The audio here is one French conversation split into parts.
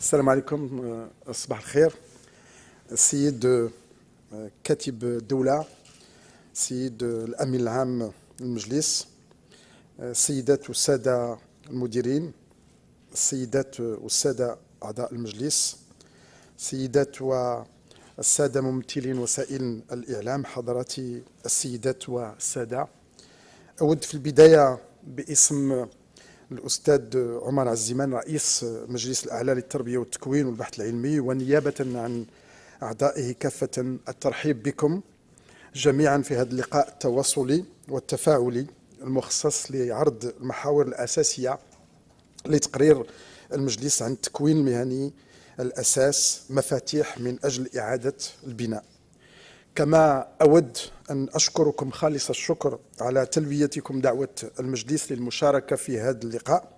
السلام عليكم. صباح الخير. السيد كاتب الدولة، السيد الأمين العام للمجلس، السيدات والسادة المديرين، السيدات والسادة أعضاء المجلس، السيدات والسادة ممثلين وسائل الإعلام، حضراتي السيدات والسادة، أود في البداية باسم الأستاذ عمر عزيمان رئيس مجلس الأعلى للتربية والتكوين والبحث العلمي، ونيابة عن أعضائه كافة، الترحيب بكم جميعا في هذا اللقاء التواصلي والتفاعلي المخصص لعرض المحاور الأساسية لتقرير المجلس عن التكوين المهني الأساس مفاتيح من أجل إعادة البناء. كما أود أن أشكركم خالص الشكر على تلبيتكم دعوة المجلس للمشاركة في هذا اللقاء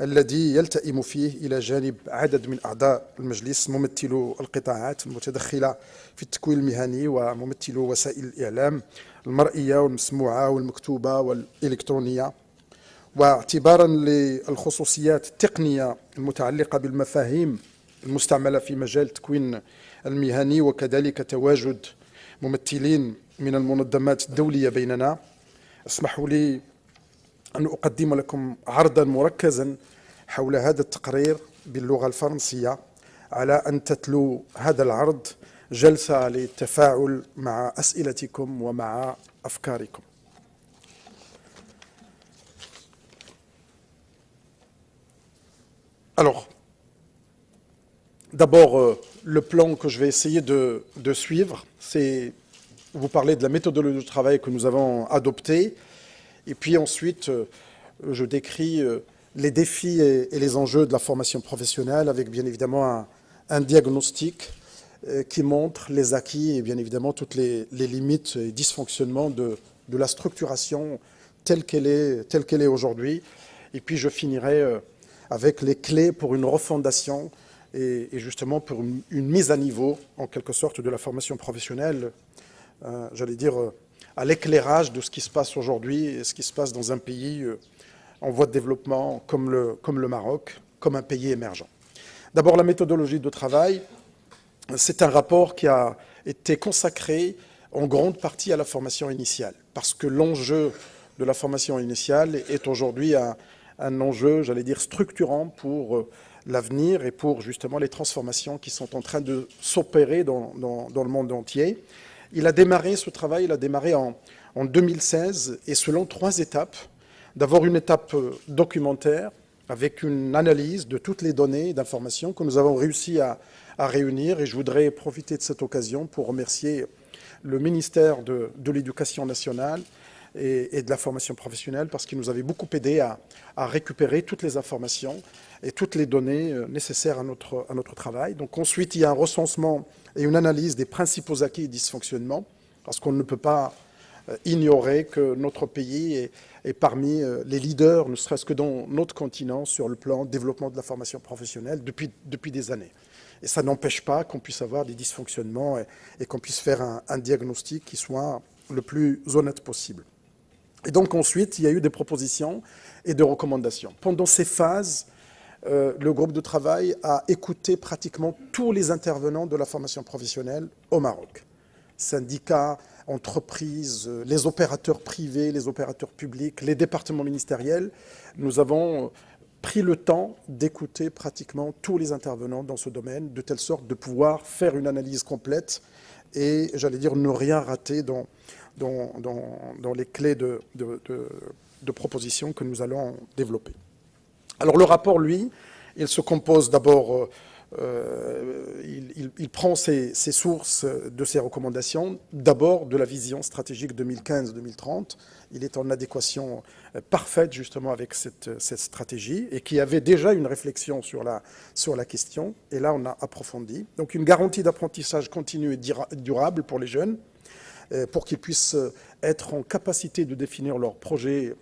الذي يلتئم فيه إلى جانب عدد من أعضاء المجلس ممثلو القطاعات المتدخلة في التكوين المهني وممثلو وسائل الإعلام المرئية والمسموعة والمكتوبة والإلكترونية، واعتبارا للخصوصيات التقنية المتعلقة بالمفاهيم المستعملة في مجال التكوين المهني، وكذلك تواجد ممثلين من المنظمات الدولية بيننا، اسمحوا لي أن أقدم لكم عرضا مركزا حول هذا التقرير باللغة الفرنسية، على أن تتلو هذا العرض جلسة للتفاعل مع أسئلتكم ومع أفكاركم. Alors, d'abord, le plan que je vais essayer de suivre, c'est vous parler de la méthodologie de travail que nous avons adoptée, et puis ensuite, je décris les défis et les enjeux de la formation professionnelle, avec bien évidemment un diagnostic qui montre les acquis et bien évidemment toutes les limites et dysfonctionnements de la structuration telle qu'elle est aujourd'hui. Et puis je finirai avec les clés pour une refondation et justement pour une mise à niveau, en quelque sorte, de la formation professionnelle, j'allais dire, à l'éclairage de ce qui se passe aujourd'hui et ce qui se passe dans un pays en voie de développement comme le Maroc, comme un pays émergent. D'abord, la méthodologie de travail, c'est un rapport qui a été consacré en grande partie à la formation initiale, parce que l'enjeu de la formation initiale est aujourd'hui un enjeu, j'allais dire, structurant pour l'avenir et pour justement les transformations qui sont en train de s'opérer dans le monde entier. Ce travail, il a démarré en 2016 et selon 3 étapes. D'abord une étape documentaire avec une analyse de toutes les données d'information que nous avons réussi à réunir, et je voudrais profiter de cette occasion pour remercier le ministère de l'Éducation nationale et de la formation professionnelle, parce qu'il nous avait beaucoup aidé à récupérer toutes les informations et toutes les données nécessaires à notre travail. Donc ensuite, il y a un recensement et une analyse des principaux acquis et dysfonctionnements, parce qu'on ne peut pas ignorer que notre pays est parmi les leaders, ne serait-ce que dans notre continent, sur le plan développement de la formation professionnelle depuis des années. Et ça n'empêche pas qu'on puisse avoir des dysfonctionnements et qu'on puisse faire un diagnostic qui soit le plus honnête possible. Et donc ensuite, il y a eu des propositions et des recommandations. Pendant ces phases, le groupe de travail a écouté pratiquement tous les intervenants de la formation professionnelle au Maroc. Syndicats, entreprises, les opérateurs privés, les opérateurs publics, les départements ministériels. Nous avons pris le temps d'écouter pratiquement tous les intervenants dans ce domaine, de telle sorte de pouvoir faire une analyse complète et, j'allais dire, ne rien rater dans les clés de propositions que nous allons développer. Alors le rapport, lui, il se compose d'abord, il prend ses sources de ses recommandations, d'abord de la vision stratégique 2015-2030. Il est en adéquation parfaite justement avec cette stratégie, et qui avait déjà une réflexion sur la question, et là on a approfondi. Donc une garantie d'apprentissage continu et durable pour les jeunes, pour qu'ils puissent être en capacité de définir leurs projets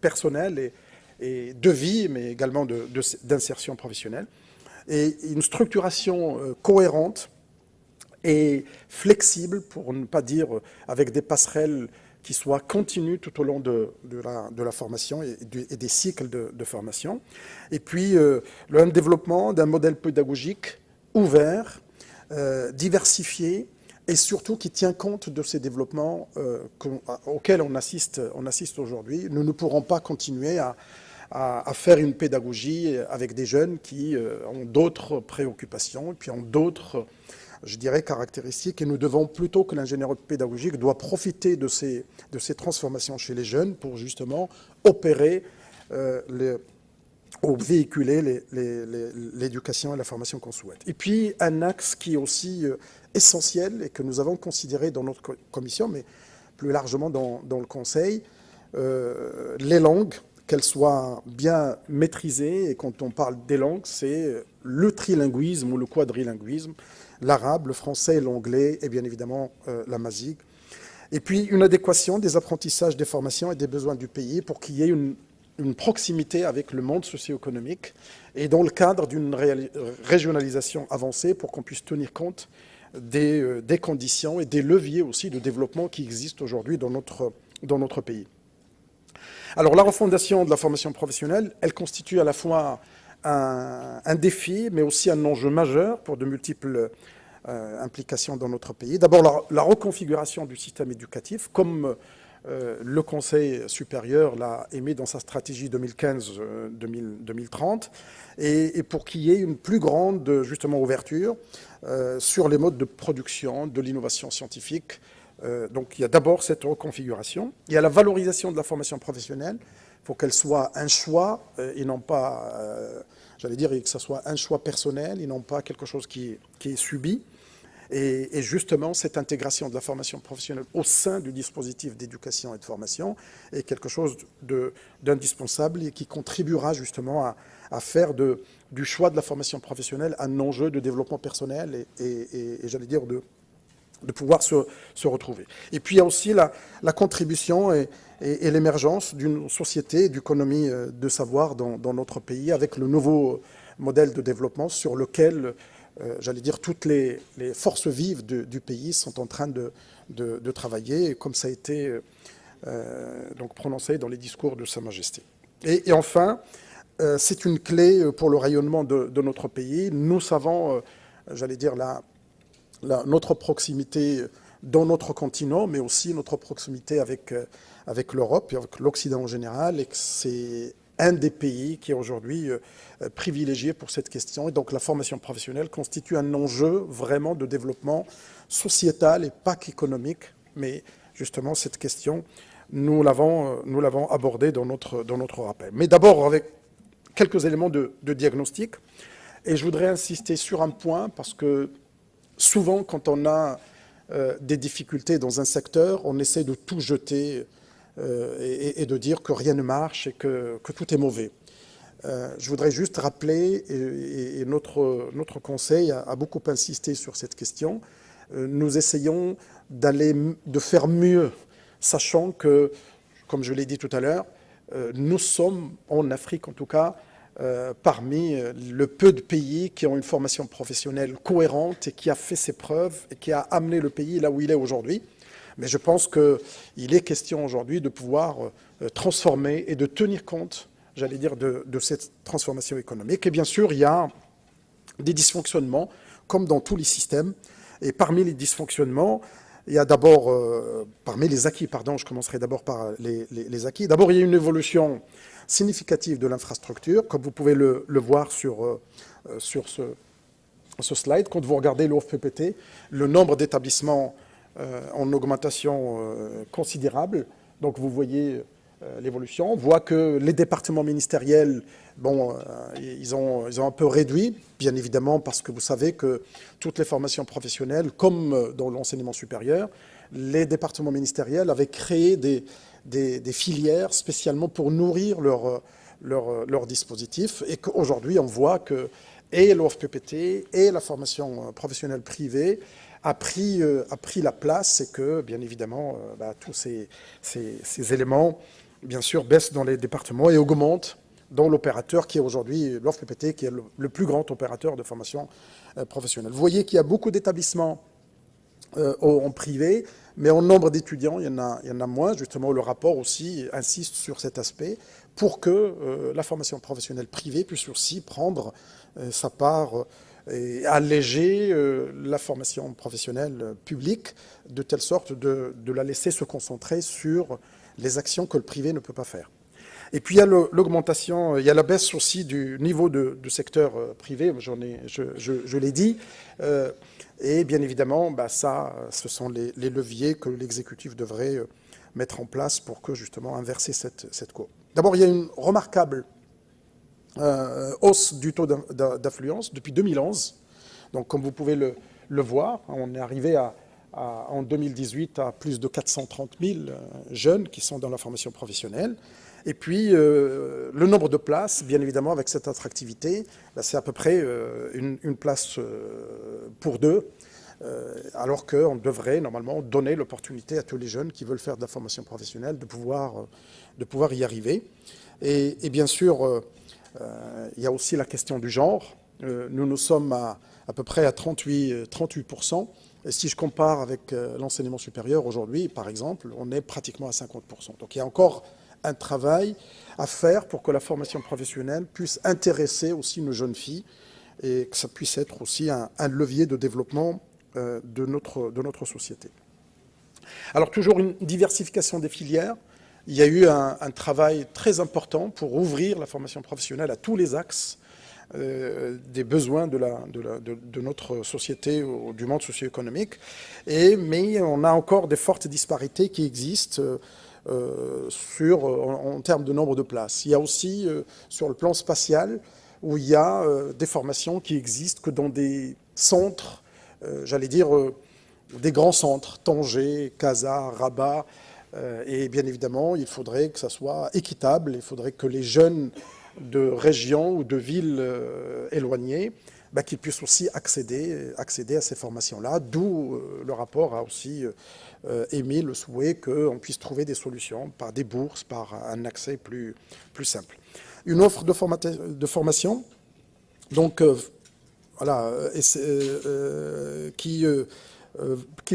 personnels et de vie, mais également d'insertion professionnelle. Et une structuration cohérente et flexible, pour ne pas dire avec des passerelles qui soient continues tout au long de la formation et des cycles de formation. Et puis, un développement d'un modèle pédagogique ouvert, diversifié, et surtout qui tient compte de ces développements auxquels on assiste aujourd'hui. Nous ne pourrons pas continuer à faire une pédagogie avec des jeunes qui ont d'autres préoccupations, et puis ont d'autres, je dirais, caractéristiques. Et nous devons, plutôt que l'ingénieur pédagogique, doit profiter de ces transformations chez les jeunes pour justement opérer ou véhiculer l'éducation et la formation qu'on souhaite. Et puis, un axe qui est aussi essentiel et que nous avons considéré dans notre commission, mais plus largement dans le Conseil, les langues, qu'elles soient bien maîtrisées. Et quand on parle des langues, c'est le trilinguisme ou le quadrilinguisme, l'arabe, le français, l'anglais et bien évidemment l'amazigh. Et puis, une adéquation des apprentissages, des formations et des besoins du pays pour qu'il y ait une proximité avec le monde socio-économique et dans le cadre d'une régionalisation avancée pour qu'on puisse tenir compte des conditions et des leviers aussi de développement qui existent aujourd'hui dans notre pays. Alors la refondation de la formation professionnelle, elle constitue à la fois un défi, mais aussi un enjeu majeur pour de multiples implications dans notre pays. D'abord, la reconfiguration du système éducatif, comme le Conseil supérieur l'a émis dans sa stratégie 2015-2030, et pour qu'il y ait une plus grande, justement, ouverture sur les modes de production de l'innovation scientifique. Donc il y a d'abord cette reconfiguration. Il y a la valorisation de la formation professionnelle. Il faut qu'elle soit un choix et non pas, j'allais dire, que ce soit un choix personnel et non pas quelque chose qui est subi. Et justement, cette intégration de la formation professionnelle au sein du dispositif d'éducation et de formation est quelque chose d'indispensable et qui contribuera justement à faire du choix de la formation professionnelle un enjeu de développement personnel et j'allais dire, de pouvoir se retrouver. Et puis il y a aussi la contribution et l'émergence d'une société, d'économie de savoir dans notre pays avec le nouveau modèle de développement sur lequel, j'allais dire, toutes les forces vives du pays sont en train de travailler, comme ça a été donc prononcé dans les discours de Sa Majesté. Et enfin, c'est une clé pour le rayonnement de notre pays. Nous savons, j'allais dire, notre proximité dans notre continent, mais aussi notre proximité avec l'Europe et avec l'Occident en général, et que c'est un des pays qui est aujourd'hui privilégié pour cette question. Et donc la formation professionnelle constitue un enjeu vraiment de développement sociétal et pas qu'économique, mais justement cette question, nous l'avons abordée dans notre rappel. Mais d'abord avec quelques éléments de diagnostic, et je voudrais insister sur un point, parce que souvent, quand on a des difficultés dans un secteur, on essaie de tout jeter et de dire que rien ne marche et que tout est mauvais. Je voudrais juste rappeler, et notre conseil a beaucoup insisté sur cette question, nous essayons de faire mieux, sachant que, comme je l'ai dit tout à l'heure, nous sommes, en Afrique en tout cas, parmi le peu de pays qui ont une formation professionnelle cohérente et qui a fait ses preuves et qui a amené le pays là où il est aujourd'hui. Mais je pense qu'il est question aujourd'hui de pouvoir transformer et de tenir compte, j'allais dire, de cette transformation économique. Et bien sûr, il y a des dysfonctionnements, comme dans tous les systèmes. Et parmi les dysfonctionnements, il y a d'abord, parmi les acquis, pardon, je commencerai d'abord par les acquis. D'abord, il y a une évolution significative de l'infrastructure, comme vous pouvez le voir sur ce slide. Quand vous regardez l'OFPPT, le nombre d'établissements en augmentation considérable. Donc vous voyez l'évolution. On voit que les départements ministériels, bon, ils ont un peu réduit, bien évidemment, parce que vous savez que toutes les formations professionnelles, comme dans l'enseignement supérieur, les départements ministériels avaient créé des filières spécialement pour nourrir leur dispositif, et qu'aujourd'hui on voit que et l'OFPPT et la formation professionnelle privée a pris la place, et que bien évidemment tous ces éléments bien sûr baissent dans les départements et augmentent dans l'opérateur qui est aujourd'hui l'OFPPT, qui est le plus grand opérateur de formation professionnelle. Vous voyez qu'il y a beaucoup d'établissements en privé, mais en nombre d'étudiants, il y en a moins. Justement, le rapport aussi insiste sur cet aspect pour que la formation professionnelle privée puisse aussi prendre sa part et alléger la formation professionnelle publique de telle sorte de la laisser se concentrer sur les actions que le privé ne peut pas faire. Et puis il y a l'augmentation, il y a la baisse aussi du niveau du secteur privé, je l'ai dit, et bien évidemment, ça, ce sont les leviers que l'exécutif devrait mettre en place pour que justement inverser cette courbe. D'abord, il y a une remarquable hausse du taux d'affluence depuis 2011. Donc comme vous pouvez le voir, on est arrivé en 2018 à plus de 430 000 jeunes qui sont dans la formation professionnelle. Et puis, le nombre de places, bien évidemment, avec cette attractivité, c'est à peu près une place pour deux, alors qu'on devrait normalement donner l'opportunité à tous les jeunes qui veulent faire de la formation professionnelle de pouvoir y arriver. Et bien sûr, il y a aussi la question du genre. Nous sommes à peu près à 38%. Et si je compare avec l'enseignement supérieur aujourd'hui, par exemple, on est pratiquement à 50%. Donc il y a encore un travail à faire pour que la formation professionnelle puisse intéresser aussi nos jeunes filles et que ça puisse être aussi un levier de développement de notre société. Alors toujours une diversification des filières. Il y a eu un travail très important pour ouvrir la formation professionnelle à tous les axes des besoins de notre société, du monde socio-économique. Mais on a encore des fortes disparités qui existent en termes de nombre de places. Il y a aussi sur le plan spatial où il y a des formations qui existent que dans des centres, j'allais dire des grands centres, Tanger, Casa, Rabat, et bien évidemment il faudrait que ça soit équitable, il faudrait que les jeunes de régions ou de villes éloignées qu'ils puissent aussi accéder à ces formations-là, d'où le rapport a aussi émis le souhait qu'on puisse trouver des solutions par des bourses, par un accès plus simple. Une offre de formation, donc voilà, qui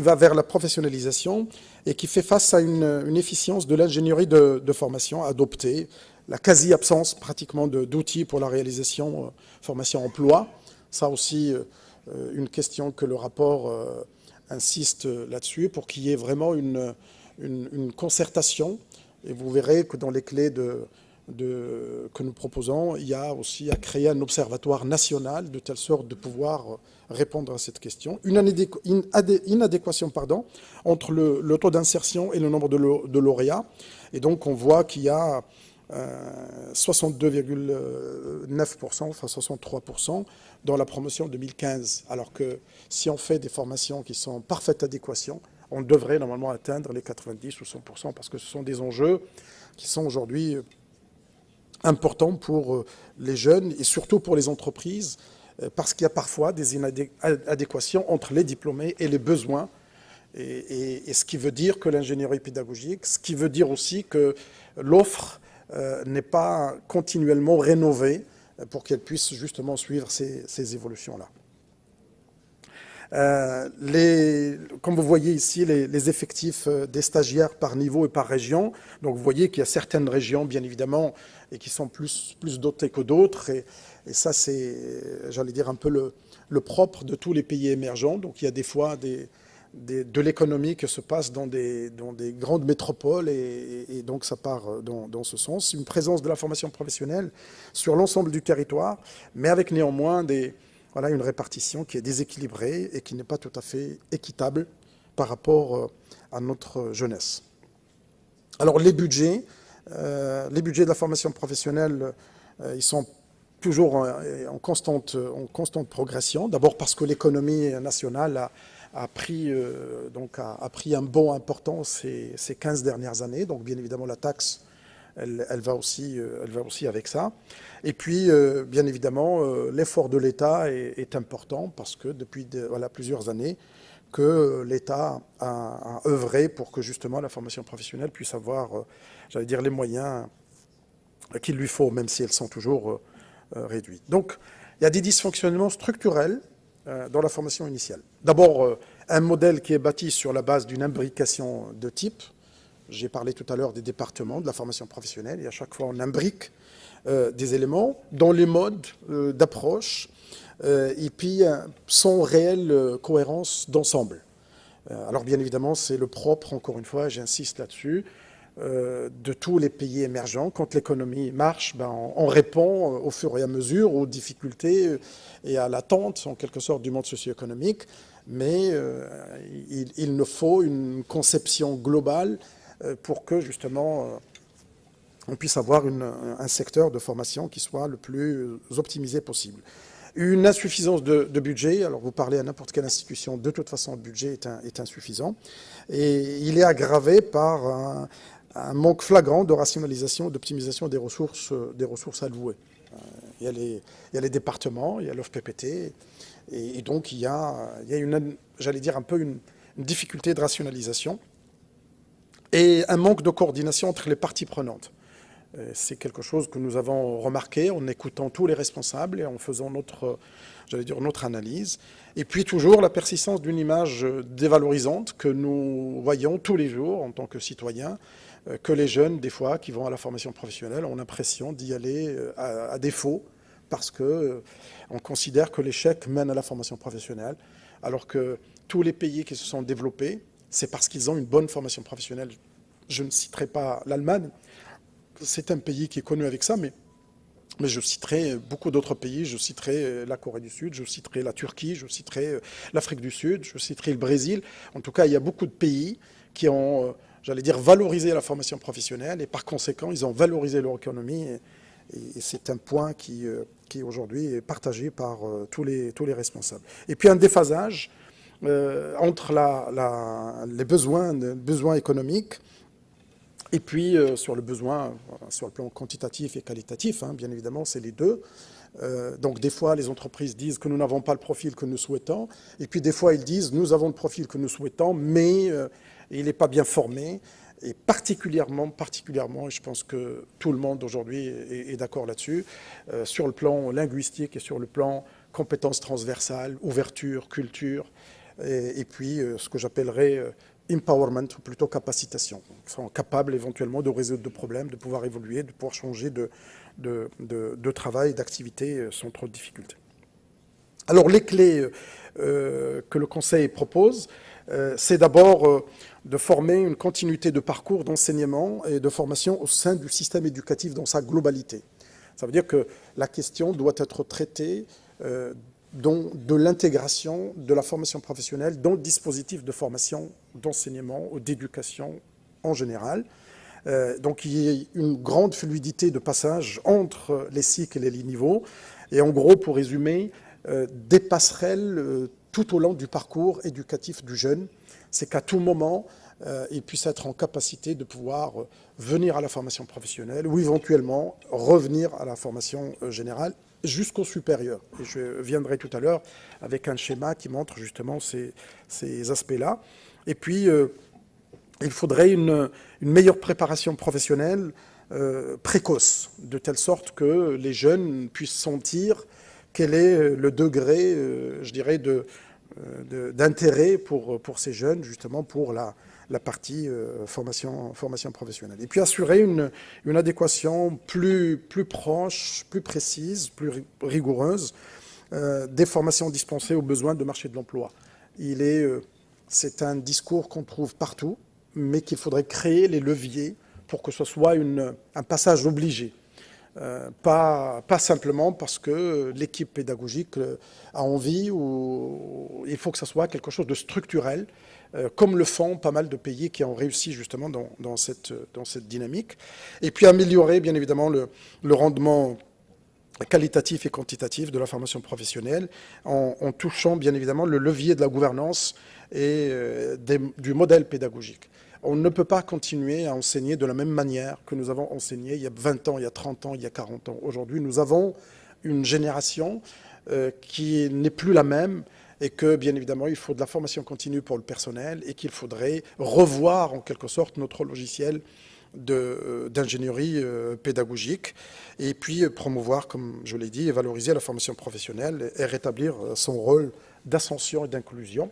va vers la professionnalisation et qui fait face à une efficience de l'ingénierie de formation adoptée, la quasi-absence pratiquement d'outils pour la réalisation formation-emploi. Ça aussi, une question que le rapport insiste là-dessus pour qu'il y ait vraiment une concertation. Et vous verrez que dans les clés que nous proposons, il y a aussi à créer un observatoire national de telle sorte de pouvoir répondre à cette question. Une inadéquation entre le taux d'insertion et le nombre de lauréats. Et donc on voit qu'il y a 62,9%, enfin 63% dans la promotion 2015. Alors que si on fait des formations qui sont en parfaite adéquation, on devrait normalement atteindre les 90 ou 100% parce que ce sont des enjeux qui sont aujourd'hui importants pour les jeunes et surtout pour les entreprises parce qu'il y a parfois des inadéquations entre les diplômés et les besoins. Et ce qui veut dire que l'ingénierie pédagogique, ce qui veut dire aussi que l'offre n'est pas continuellement rénovée pour qu'elle puisse justement suivre ces évolutions-là. Comme vous voyez ici, les effectifs des stagiaires par niveau et par région. Donc vous voyez qu'il y a certaines régions, bien évidemment, et qui sont plus dotées que d'autres. Et ça, c'est, j'allais dire, un peu le propre de tous les pays émergents. Donc il y a des fois de l'économie qui se passe dans des grandes métropoles et donc ça part dans ce sens. Une présence de la formation professionnelle sur l'ensemble du territoire, mais avec néanmoins une répartition qui est déséquilibrée et qui n'est pas tout à fait équitable par rapport à notre jeunesse. Alors les budgets de la formation professionnelle, ils sont toujours en constante progression. D'abord parce que l'économie nationale a pris un bond important ces 15 dernières années. Donc bien évidemment la taxe, elle va aussi avec ça. Et puis, bien évidemment, l'effort de l'État est important parce que depuis plusieurs années, que l'État a œuvré pour que justement la formation professionnelle puisse avoir, j'allais dire, les moyens qu'il lui faut, même si elles sont toujours réduites. Donc, il y a des dysfonctionnements structurels dans la formation initiale. D'abord, Un modèle qui est bâti sur la base d'une imbrication de type. J'ai parlé tout à l'heure des départements de la formation professionnelle, et à chaque fois on imbrique des éléments dans les modes d'approche, et puis sans réelle cohérence d'ensemble. Alors bien évidemment, c'est le propre, encore une fois, j'insiste là-dessus, de tous les pays émergents. Quand l'économie marche, on répond au fur et à mesure aux difficultés et à l'attente, en quelque sorte, du monde socio-économique. Mais il nous faut une conception globale pour que, justement, on puisse avoir un secteur de formation qui soit le plus optimisé possible. Une insuffisance de budget, alors vous parlez à n'importe quelle institution, de toute façon le budget est insuffisant, et il est aggravé par un manque flagrant de rationalisation et d'optimisation des ressources allouées. Il y a les départements, il y a l'OFPPT, et donc il y a j'allais dire un peu une difficulté de rationalisation et un manque de coordination entre les parties prenantes. C'est quelque chose que nous avons remarqué en écoutant tous les responsables et en faisant notre analyse. Et puis toujours la persistance d'une image dévalorisante que nous voyons tous les jours en tant que citoyens, que les jeunes, des fois, qui vont à la formation professionnelle, ont l'impression d'y aller à défaut parce qu'on considère que l'échec mène à la formation professionnelle, alors que tous les pays qui se sont développés, c'est parce qu'ils ont une bonne formation professionnelle. Je ne citerai pas l'Allemagne, c'est un pays qui est connu avec ça, mais je citerai beaucoup d'autres pays. Je citerai la Corée du Sud, je citerai la Turquie, je citerai l'Afrique du Sud, je citerai le Brésil. En tout cas, il y a beaucoup de pays qui ont, j'allais dire, valorisé la formation professionnelle et par conséquent, ils ont valorisé leur économie. Et c'est un point qui aujourd'hui est partagé par tous les responsables. Et puis un déphasage entre les besoins économiques et puis sur le plan quantitatif et qualitatif, bien évidemment, c'est les deux. Donc des fois, les entreprises disent que nous n'avons pas le profil que nous souhaitons, et puis des fois, ils disent nous avons le profil que nous souhaitons, mais il n'est pas bien formé. Et particulièrement, et je pense que tout le monde aujourd'hui est d'accord là-dessus, sur le plan linguistique et sur le plan compétences transversales, ouverture, culture, et puis ce que j'appellerais empowerment, ou plutôt capacitation. Ils sont capables éventuellement de résoudre des problèmes, de pouvoir évoluer, de pouvoir changer de travail, d'activité sans trop de difficultés. Alors les clés que le Conseil propose, c'est d'abord de former une continuité de parcours d'enseignement et de formation au sein du système éducatif dans sa globalité. Ça veut dire que la question doit être traitée de l'intégration de la formation professionnelle dans le dispositif de formation, d'enseignement ou d'éducation en général. Donc il y a une grande fluidité de passage entre les cycles et les niveaux. Et en gros, pour résumer, des passerelles tout au long du parcours éducatif du jeune. C'est qu'à tout moment, il puisse être en capacité de pouvoir venir à la formation professionnelle ou éventuellement revenir à la formation générale jusqu'au supérieur. Et je viendrai tout à l'heure avec un schéma qui montre justement ces aspects-là. Et puis, il faudrait une meilleure préparation professionnelle précoce, de telle sorte que les jeunes puissent sentir quel est le degré, je dirais, d'intérêt pour ces jeunes, justement pour la partie formation professionnelle. Et puis assurer une adéquation plus proche, plus précise, plus rigoureuse des formations dispensées aux besoins de marché de l'emploi. C'est un discours qu'on trouve partout, mais qu'il faudrait créer les leviers pour que ce soit un passage obligé. Pas simplement parce que l'équipe pédagogique a envie, ou il faut que ce soit quelque chose de structurel, comme le font pas mal de pays qui ont réussi justement dans cette dynamique. Et puis améliorer bien évidemment le rendement qualitatif et quantitatif de la formation professionnelle en touchant bien évidemment le levier de la gouvernance et du modèle pédagogique. On ne peut pas continuer à enseigner de la même manière que nous avons enseigné il y a 20 ans, il y a 30 ans, il y a 40 ans. Aujourd'hui, nous avons une génération qui n'est plus la même et que, bien évidemment, il faut de la formation continue pour le personnel et qu'il faudrait revoir, en quelque sorte, notre logiciel d'ingénierie pédagogique et puis promouvoir, comme je l'ai dit, et valoriser la formation professionnelle et rétablir son rôle d'ascension et d'inclusion.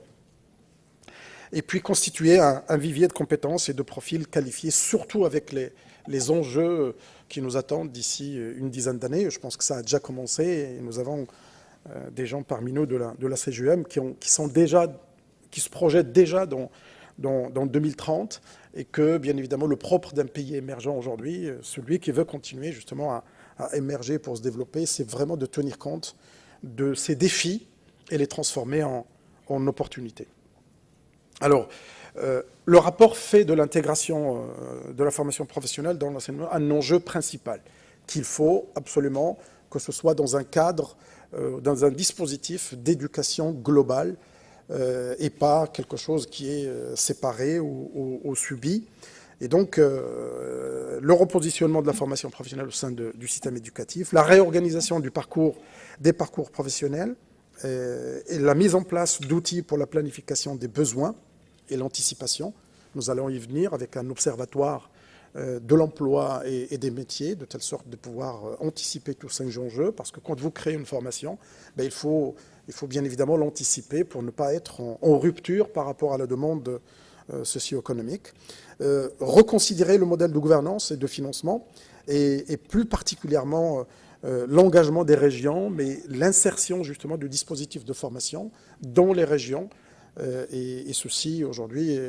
et puis constituer un vivier de compétences et de profils qualifiés, surtout avec les enjeux qui nous attendent d'ici une dizaine d'années. Je pense que ça a déjà commencé et nous avons des gens parmi nous de la CGEM qui se projettent déjà dans 2030 et que, bien évidemment, le propre d'un pays émergent aujourd'hui, celui qui veut continuer justement à émerger pour se développer, c'est vraiment de tenir compte de ces défis et les transformer en opportunités. Alors, le rapport fait de l'intégration de la formation professionnelle dans l'enseignement un enjeu principal qu'il faut absolument que ce soit dans un cadre, dans un dispositif d'éducation globale et pas quelque chose qui est séparé ou subi. Et donc, le repositionnement de la formation professionnelle au sein du système éducatif, la réorganisation des parcours professionnels et la mise en place d'outils pour la planification des besoins et l'anticipation. Nous allons y venir avec un observatoire de l'emploi et des métiers, de telle sorte de pouvoir anticiper tous ces enjeux, parce que quand vous créez une formation, il faut bien évidemment l'anticiper pour ne pas être en rupture par rapport à la demande socio-économique. Reconsidérer le modèle de gouvernance et de financement, et plus particulièrement l'engagement des régions, mais l'insertion justement du dispositif de formation dans les régions. Et ceci, aujourd'hui,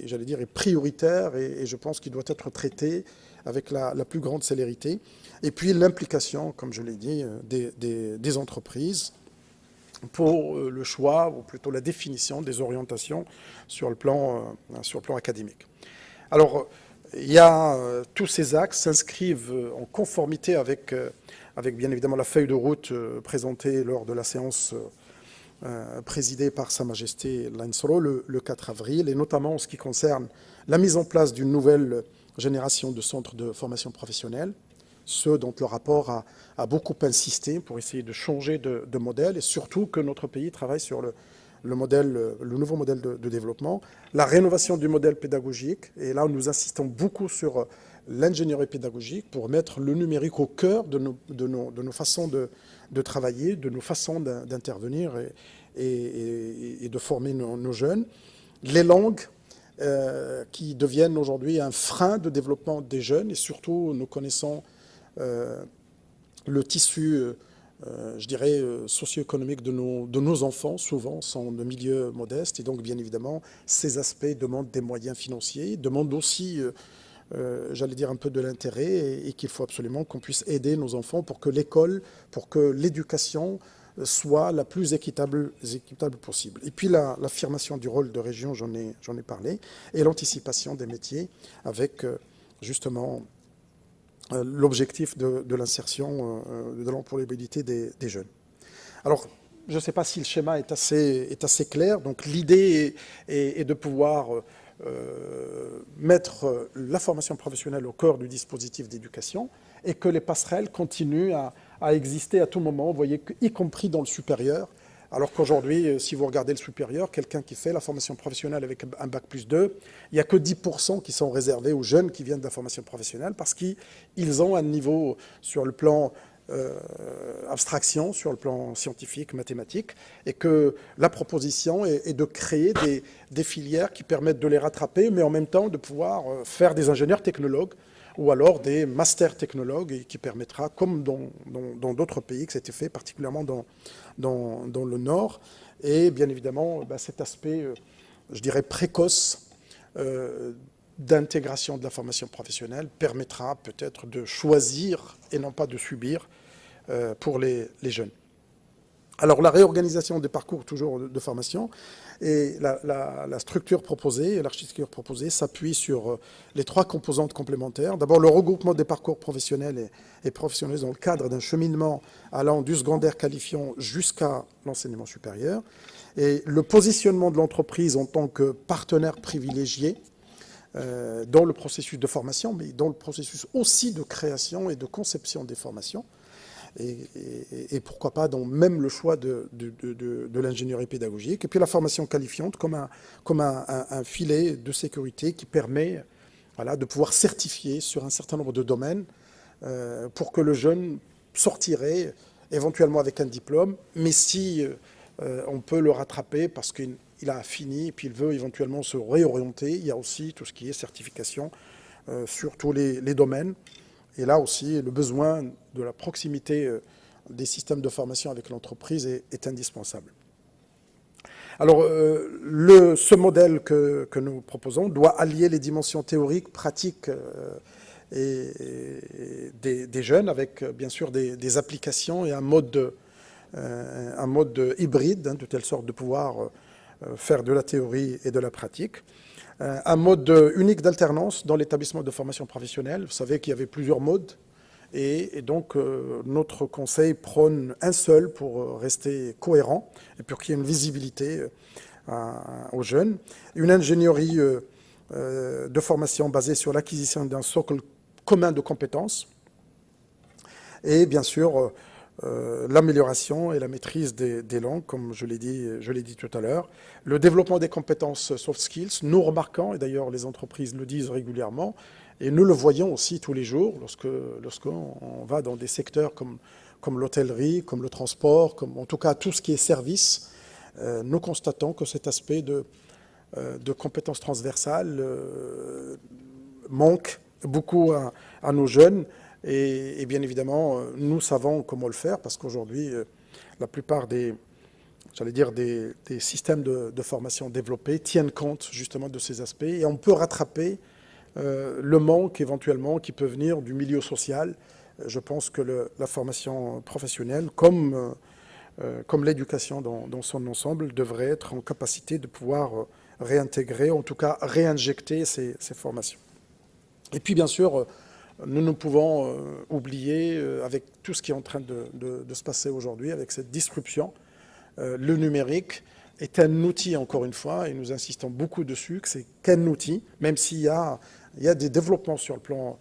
j'allais dire, est prioritaire et je pense qu'il doit être traité avec la plus grande célérité. Et puis l'implication, comme je l'ai dit, des entreprises pour le choix, ou plutôt la définition des orientations sur le plan académique. Alors, tous ces axes s'inscrivent en conformité avec bien évidemment la feuille de route présentée lors de la séance présidée par Sa Majesté Lansolo le 4 avril, et notamment en ce qui concerne la mise en place d'une nouvelle génération de centres de formation professionnelle, ceux dont le rapport a beaucoup insisté pour essayer de changer de modèle, et surtout que notre pays travaille sur le nouveau modèle de développement, la rénovation du modèle pédagogique, et là nous insistons beaucoup sur l'ingénierie pédagogique pour mettre le numérique au cœur de nos façons de travailler, de nos façons d'intervenir et de former nos jeunes. Les langues qui deviennent aujourd'hui un frein de développement des jeunes, et surtout nous connaissons le tissu, je dirais, socio-économique de nos enfants, souvent sont de milieux modestes, et donc bien évidemment ces aspects demandent des moyens financiers, demandent aussi j'allais dire un peu de l'intérêt, et qu'il faut absolument qu'on puisse aider nos enfants pour que l'école, pour que l'éducation soit la plus équitable possible. Et puis l'affirmation du rôle de région, j'en ai parlé, et l'anticipation des métiers avec justement l'objectif de l'insertion, de l'employabilité des jeunes. Alors, je ne sais pas si le schéma est assez clair. Donc l'idée est de pouvoir mettre la formation professionnelle au cœur du dispositif d'éducation et que les passerelles continuent à exister à tout moment, vous voyez, y compris dans le supérieur. Alors qu'aujourd'hui, si vous regardez le supérieur, quelqu'un qui fait la formation professionnelle avec un bac+2, il n'y a que 10% qui sont réservés aux jeunes qui viennent de la formation professionnelle parce qu'ils ont un niveau sur le plan abstraction, sur le plan scientifique, mathématique, et que la proposition est de créer des filières qui permettent de les rattraper, mais en même temps de pouvoir faire des ingénieurs technologues ou alors des masters technologues, et qui permettra, comme dans d'autres pays que c'était fait, particulièrement dans le Nord, et bien évidemment cet aspect, je dirais, précoce d'intégration de la formation professionnelle permettra peut-être de choisir et non pas de subir pour les jeunes. Alors la réorganisation des parcours toujours de formation et la structure proposée, l'architecture proposée s'appuie sur les trois composantes complémentaires. D'abord le regroupement des parcours professionnels et professionnels dans le cadre d'un cheminement allant du secondaire qualifiant jusqu'à l'enseignement supérieur, et le positionnement de l'entreprise en tant que partenaire privilégié dans le processus de formation, mais dans le processus aussi de création et de conception des formations, et pourquoi pas dans même le choix de l'ingénierie pédagogique. Et puis la formation qualifiante comme un filet de sécurité qui permet de pouvoir certifier sur un certain nombre de domaines pour que le jeune sortirait éventuellement avec un diplôme, mais si on peut le rattraper parce qu'il il a fini, et puis il veut éventuellement se réorienter. Il y a aussi tout ce qui est certification sur tous les domaines. Et là aussi, le besoin de la proximité des systèmes de formation avec l'entreprise est indispensable. Alors, ce modèle que nous proposons doit allier les dimensions théoriques, pratiques et des jeunes avec, bien sûr, des applications et un mode hybride, de telle sorte de pouvoir faire de la théorie et de la pratique. Un mode unique d'alternance dans l'établissement de formation professionnelle. Vous savez qu'il y avait plusieurs modes. Et donc, notre conseil prône un seul pour rester cohérent et pour qu'il y ait une visibilité aux jeunes. Une ingénierie de formation basée sur l'acquisition d'un socle commun de compétences. Et bien sûr, l'amélioration et la maîtrise des langues, comme je l'ai dit tout à l'heure. Le développement des compétences soft skills, nous remarquons, et d'ailleurs les entreprises le disent régulièrement, et nous le voyons aussi tous les jours lorsqu'on va dans des secteurs comme l'hôtellerie, comme le transport, comme en tout cas tout ce qui est service. Nous constatons que cet aspect de compétences transversales manque beaucoup à nos jeunes. Et bien évidemment, nous savons comment le faire parce qu'aujourd'hui, la plupart des systèmes de formation développés tiennent compte justement de ces aspects et on peut rattraper le manque éventuellement qui peut venir du milieu social. Je pense que la formation professionnelle, comme l'éducation dans son ensemble, devrait être en capacité de pouvoir réintégrer, en tout cas réinjecter ces formations. Et puis bien sûr, nous ne pouvons oublier, avec tout ce qui est en train de se passer aujourd'hui, avec cette disruption, le numérique est un outil, encore une fois, et nous insistons beaucoup dessus, que c'est qu'un outil, même s'il y a des développements sur le plan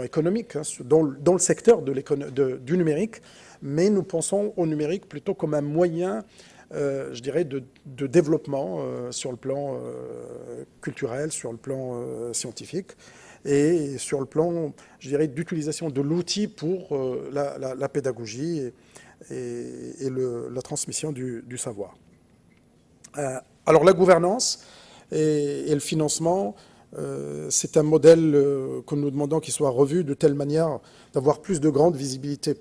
économique, hein, dans le secteur du numérique, mais nous pensons au numérique plutôt comme un moyen, je dirais, de développement sur le plan culturel, sur le plan scientifique, et sur le plan, je dirais, d'utilisation de l'outil pour la pédagogie et la transmission du savoir. Alors la gouvernance et le financement, c'est un modèle que nous demandons qu'il soit revu de telle manière d'avoir plus de visibilité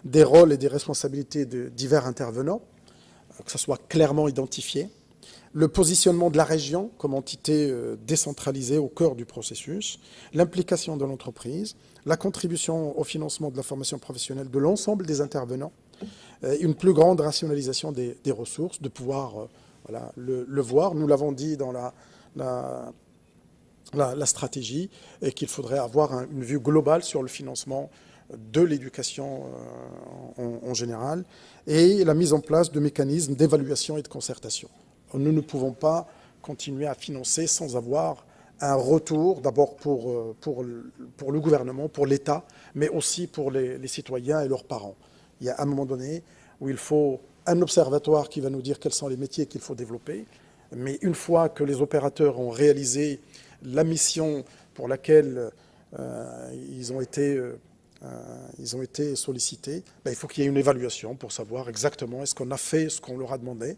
des rôles et des responsabilités de divers intervenants, que ça soit clairement identifié. Le positionnement de la région comme entité décentralisée au cœur du processus, l'implication de l'entreprise, la contribution au financement de la formation professionnelle de l'ensemble des intervenants, une plus grande rationalisation des ressources, de pouvoir le voir. Nous l'avons dit dans la stratégie, et qu'il faudrait avoir une vue globale sur le financement de l'éducation en général, et la mise en place de mécanismes d'évaluation et de concertation. Nous ne pouvons pas continuer à financer sans avoir un retour, d'abord pour le gouvernement, pour l'État, mais aussi pour les citoyens et leurs parents. Il y a un moment donné où il faut un observatoire qui va nous dire quels sont les métiers qu'il faut développer, mais une fois que les opérateurs ont réalisé la mission pour laquelle ils ont été sollicités, il faut qu'il y ait une évaluation pour savoir exactement est-ce qu'on a fait ce qu'on leur a demandé.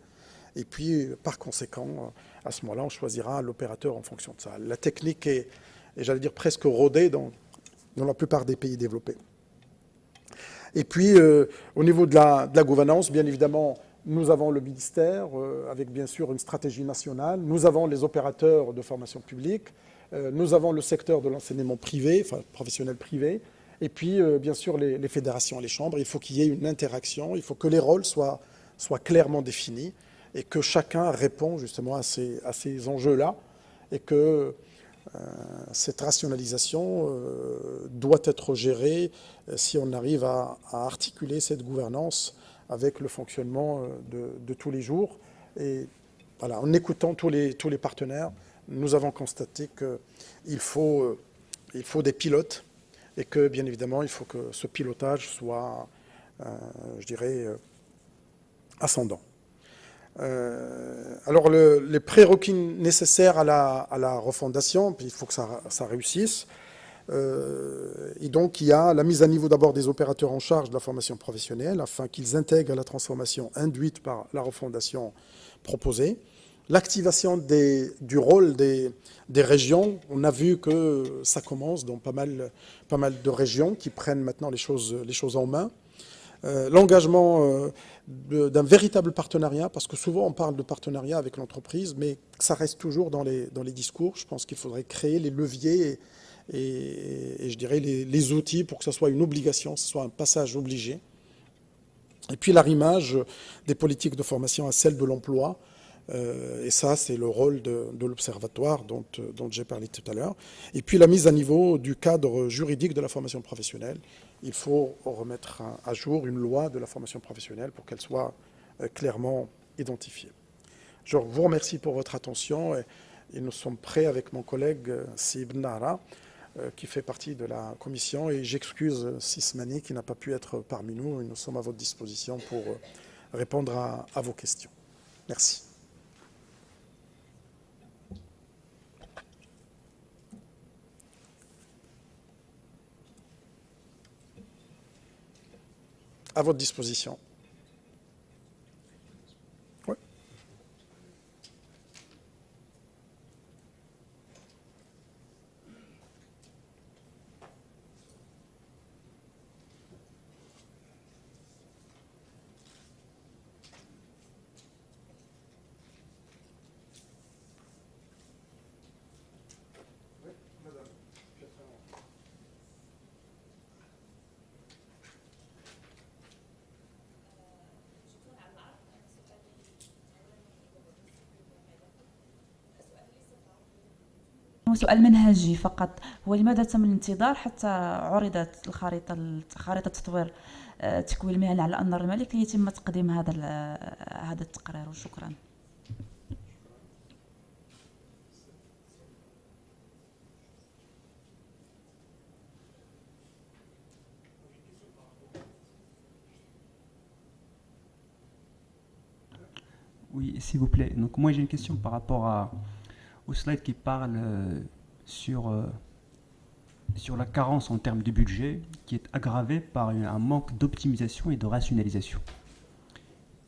Et puis, par conséquent, à ce moment-là, on choisira l'opérateur en fonction de ça. La technique est j'allais dire, presque rodée dans la plupart des pays développés. Et puis, au niveau de la gouvernance, bien évidemment, nous avons le ministère, avec bien sûr une stratégie nationale. Nous avons les opérateurs de formation publique. Nous avons le secteur de l'enseignement privé, enfin professionnel privé. Et puis, bien sûr, les fédérations et les chambres. Il faut qu'il y ait une interaction. Il faut que les rôles soient clairement définis et que chacun répond justement à ces enjeux-là. Et que cette rationalisation doit être gérée si on arrive à articuler cette gouvernance avec le fonctionnement de tous les jours. Et voilà, en écoutant tous les partenaires, nous avons constaté qu'il faut des pilotes et que, bien évidemment, il faut que ce pilotage soit, je dirais, ascendant. Alors, les prérequis nécessaires à la refondation, puis il faut que ça réussisse. Et donc, il y a la mise à niveau d'abord des opérateurs en charge de la formation professionnelle afin qu'ils intègrent la transformation induite par la refondation proposée. L'activation du rôle des régions, on a vu que ça commence dans pas mal de régions qui prennent maintenant les choses en main. L'engagement d'un véritable partenariat, parce que souvent on parle de partenariat avec l'entreprise, mais ça reste toujours dans les discours. Je pense qu'il faudrait créer les leviers et je dirais les outils pour que ce soit une obligation, que ce soit un passage obligé. Et puis l'arrimage des politiques de formation à celles de l'emploi. Et ça, c'est le rôle de l'observatoire dont j'ai parlé tout à l'heure. Et puis la mise à niveau du cadre juridique de la formation professionnelle. Il faut remettre à jour une loi de la formation professionnelle pour qu'elle soit clairement identifiée. Je vous remercie pour votre attention et nous sommes prêts avec mon collègue Sib Nara, qui fait partie de la commission, et j'excuse Sismani qui n'a pas pu être parmi nous, et nous sommes à votre disposition pour répondre à vos questions. Merci. À votre disposition. Ouais. هو سؤال منهجي فقط. هو لماذا تم الانتظار حتى عرضت خريطة تطوير تكوين المهن على الأنظار المالك ليتم تقديم هذا التقرير؟ وشكرا. Oui, s'il vous plaît. Donc moi j'ai une question par rapport au slide qui parle sur la carence en termes de budget qui est aggravée par un manque d'optimisation et de rationalisation.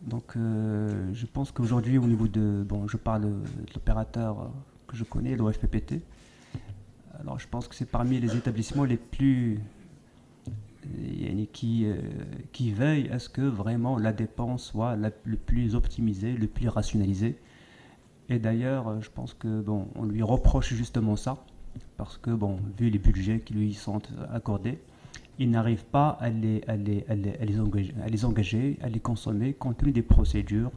Donc je pense qu'aujourd'hui au niveau je parle de l'opérateur que je connais, l'OFPPT. Alors je pense que c'est parmi les établissements les plus qui veillent à ce que vraiment la dépense soit le plus optimisée, le plus rationalisée. Et d'ailleurs, je pense que on lui reproche justement ça, parce que vu les budgets qui lui sont accordés, il n'arrive pas à les engager, à les consommer compte tenu des procédures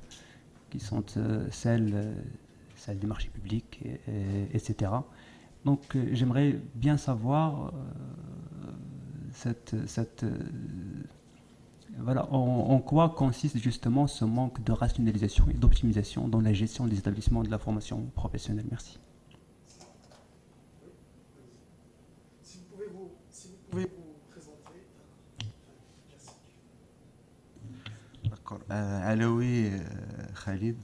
qui sont celles des marchés publics, etc. Donc j'aimerais bien savoir voilà, en quoi consiste justement ce manque de rationalisation et d'optimisation dans la gestion des établissements de la formation professionnelle. Merci. Si vous pouvez vous présenter. D'accord. Alaoui Khalid,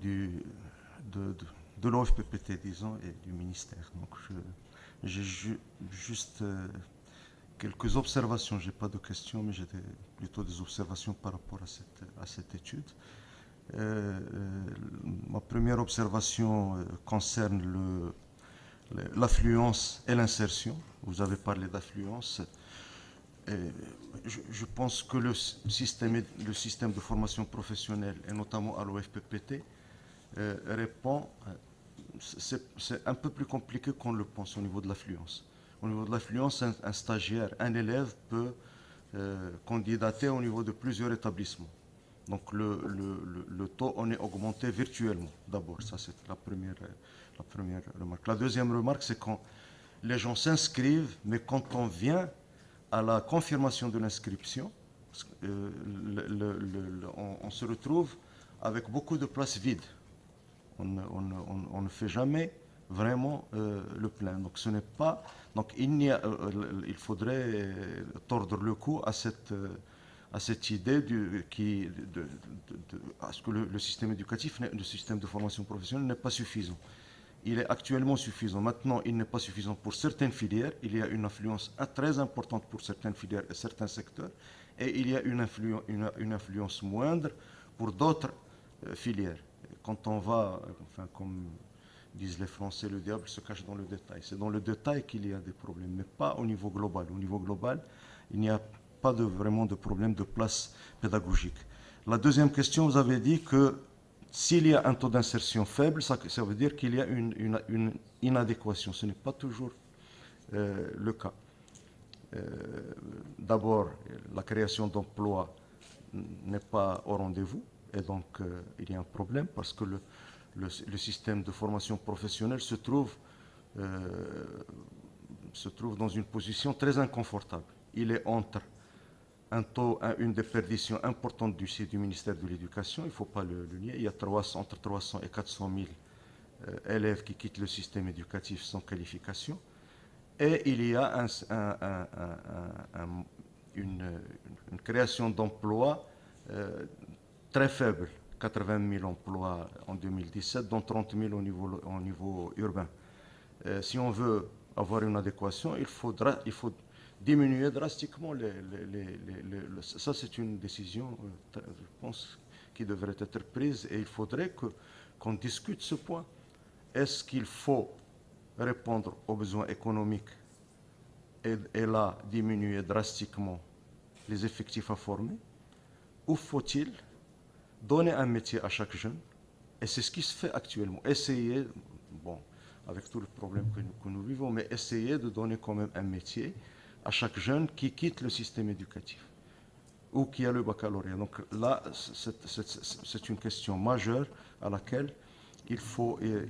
de l'OFPPT, disons, et du ministère. Donc j'ai juste quelques observations, je n'ai pas de questions, mais j'ai plutôt des observations par rapport à cette étude. Ma première observation concerne l'affluence et l'insertion. Vous avez parlé d'affluence. Je pense que le système de formation professionnelle, et notamment à l'OFPPT, répond. C'est un peu plus compliqué qu'on le pense au niveau de l'affluence. Au niveau de l'affluence, un stagiaire, un élève peut candidater au niveau de plusieurs établissements. Donc le taux en est augmenté virtuellement, d'abord. Ça, c'est la première remarque. La deuxième remarque, c'est quand les gens s'inscrivent, mais quand on vient à la confirmation de l'inscription, on se retrouve avec beaucoup de places vides. On ne fait jamais vraiment le plein. Donc ce n'est pas. Donc il faudrait tordre le cou à cette idée à ce que le système éducatif, le système de formation professionnelle n'est pas suffisant. il est actuellement suffisant. Maintenant, il n'est pas suffisant pour certaines filières. Il y a une influence très importante pour certaines filières et certains secteurs. Et il y a une influence moindre pour d'autres filières. Quand on va, enfin, comme disent les Français, le diable se cache dans le détail. C'est dans le détail qu'il y a des problèmes, mais pas au niveau global. Au niveau global, il n'y a pas vraiment de problème de place pédagogique. La deuxième question, vous avez dit que s'il y a un taux d'insertion faible, ça veut dire qu'il y a une inadéquation. Ce n'est pas toujours le cas. D'abord, la création d'emplois n'est pas au rendez-vous, et donc il y a un problème parce que le système de formation professionnelle se trouve dans une position très inconfortable. Il est entre une déperdition importante du ministère de l'Éducation, il ne faut pas le nier. Il y a entre 300 et 400 000 élèves qui quittent le système éducatif sans qualification. Et il y a une création d'emplois très faible, 80 000 emplois en 2017, dont 30 000 au niveau urbain. Si on veut avoir une adéquation, il faut diminuer drastiquement ça, c'est une décision, je pense, qui devrait être prise, et il faudrait qu'on discute ce point. Est-ce qu'il faut répondre aux besoins économiques et là diminuer drastiquement les effectifs à former, ou faut-il donner un métier à chaque jeune? Et c'est ce qui se fait actuellement. Essayer, bon, avec tous les problèmes que nous vivons, mais essayer de donner quand même un métier à chaque jeune qui quitte le système éducatif ou qui a le baccalauréat. Donc là, c'est une question majeure à laquelle il faudrait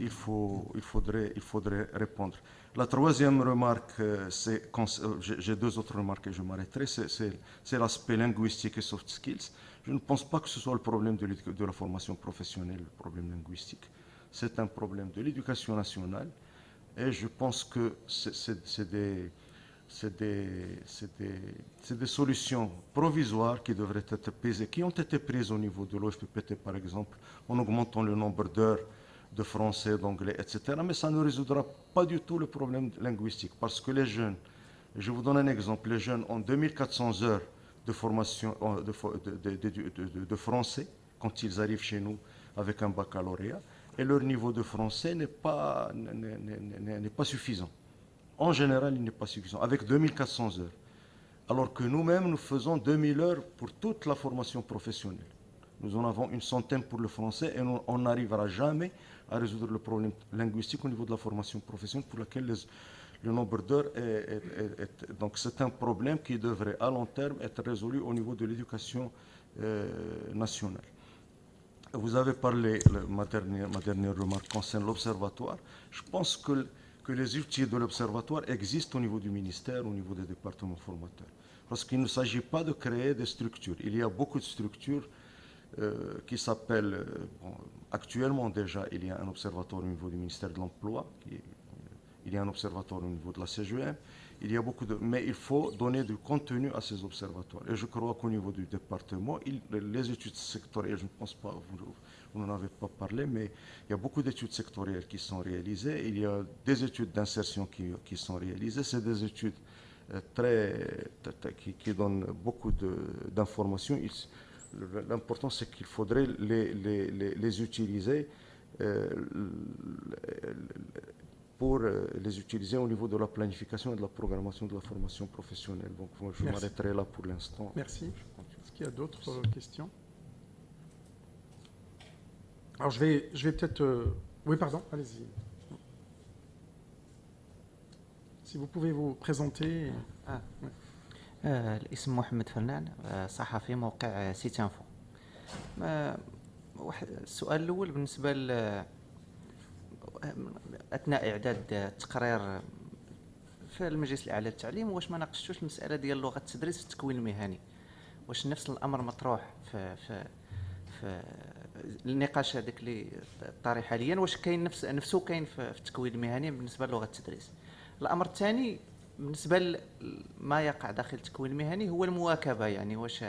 répondre. La troisième remarque, j'ai deux autres remarques et je m'arrêterai, c'est l'aspect linguistique et soft skills. Je ne pense pas que ce soit le problème de la formation professionnelle, le problème linguistique. C'est un problème de l'éducation nationale, et je pense que c'est des solutions provisoires qui devraient être prises et qui ont été prises au niveau de l'OFPPT, par exemple, en augmentant le nombre d'heures de français, d'anglais, etc. Mais ça ne résoudra pas du tout le problème linguistique, parce que les jeunes, je vous donne un exemple, les jeunes ont 2400 heures de formation de français quand ils arrivent chez nous avec un baccalauréat, et leur niveau de français n'est pas suffisant. En général, il n'est pas suffisant, avec 2400 heures. Alors que nous-mêmes, nous faisons 2000 heures pour toute la formation professionnelle. Nous en avons une centaine pour le français, et on n'arrivera jamais à résoudre le problème linguistique au niveau de la formation professionnelle, pour laquelle le nombre d'heures est... Donc c'est un problème qui devrait à long terme être résolu au niveau de l'éducation nationale. Vous avez parlé, ma dernière remarque concerne l'observatoire. Je pense que les outils de l'observatoire existent au niveau du ministère, au niveau des départements formateurs. Parce qu'il ne s'agit pas de créer des structures. Il y a beaucoup de structures qui s'appellent... actuellement déjà, il y a un observatoire au niveau du ministère de l'Emploi, il y a un observatoire au niveau de la CGM, il y a mais il faut donner du contenu à ces observatoires. Et je crois qu'au niveau du département, les études sectorielles, je ne pense pas, vous n'en avez pas parlé, mais il y a beaucoup d'études sectorielles qui sont réalisées. Il y a des études d'insertion qui sont réalisées. C'est des études qui donnent beaucoup d'informations. L'important, c'est qu'il faudrait les utiliser pour les utiliser au niveau de la planification et de la programmation de la formation professionnelle. Donc, moi, je m'arrêterai là pour l'instant. Merci. Est-ce qu'il y a d'autres questions? Alors, je vais peut-être... Oui, pardon, allez-y. Si vous pouvez vous présenter. الاسم محمد فنان صحفي موقع سيت انفو. السؤال الأول بالنسبة أثناء إعداد التقرير في المجلس الأعلى للتعليم، واش ما ناقشتوش المسألة ديال لغة التدريس في التكوين المهني؟ واش نفس الأمر مطروح في النقاش هذاك اللي طاري حاليا؟ واش كاين نفسه كاين في التكوين المهني بالنسبة للغة التدريس؟ الأمر الثاني بالنسبة لما يقع داخل التكوين المهني هو المواكبة، يعني واش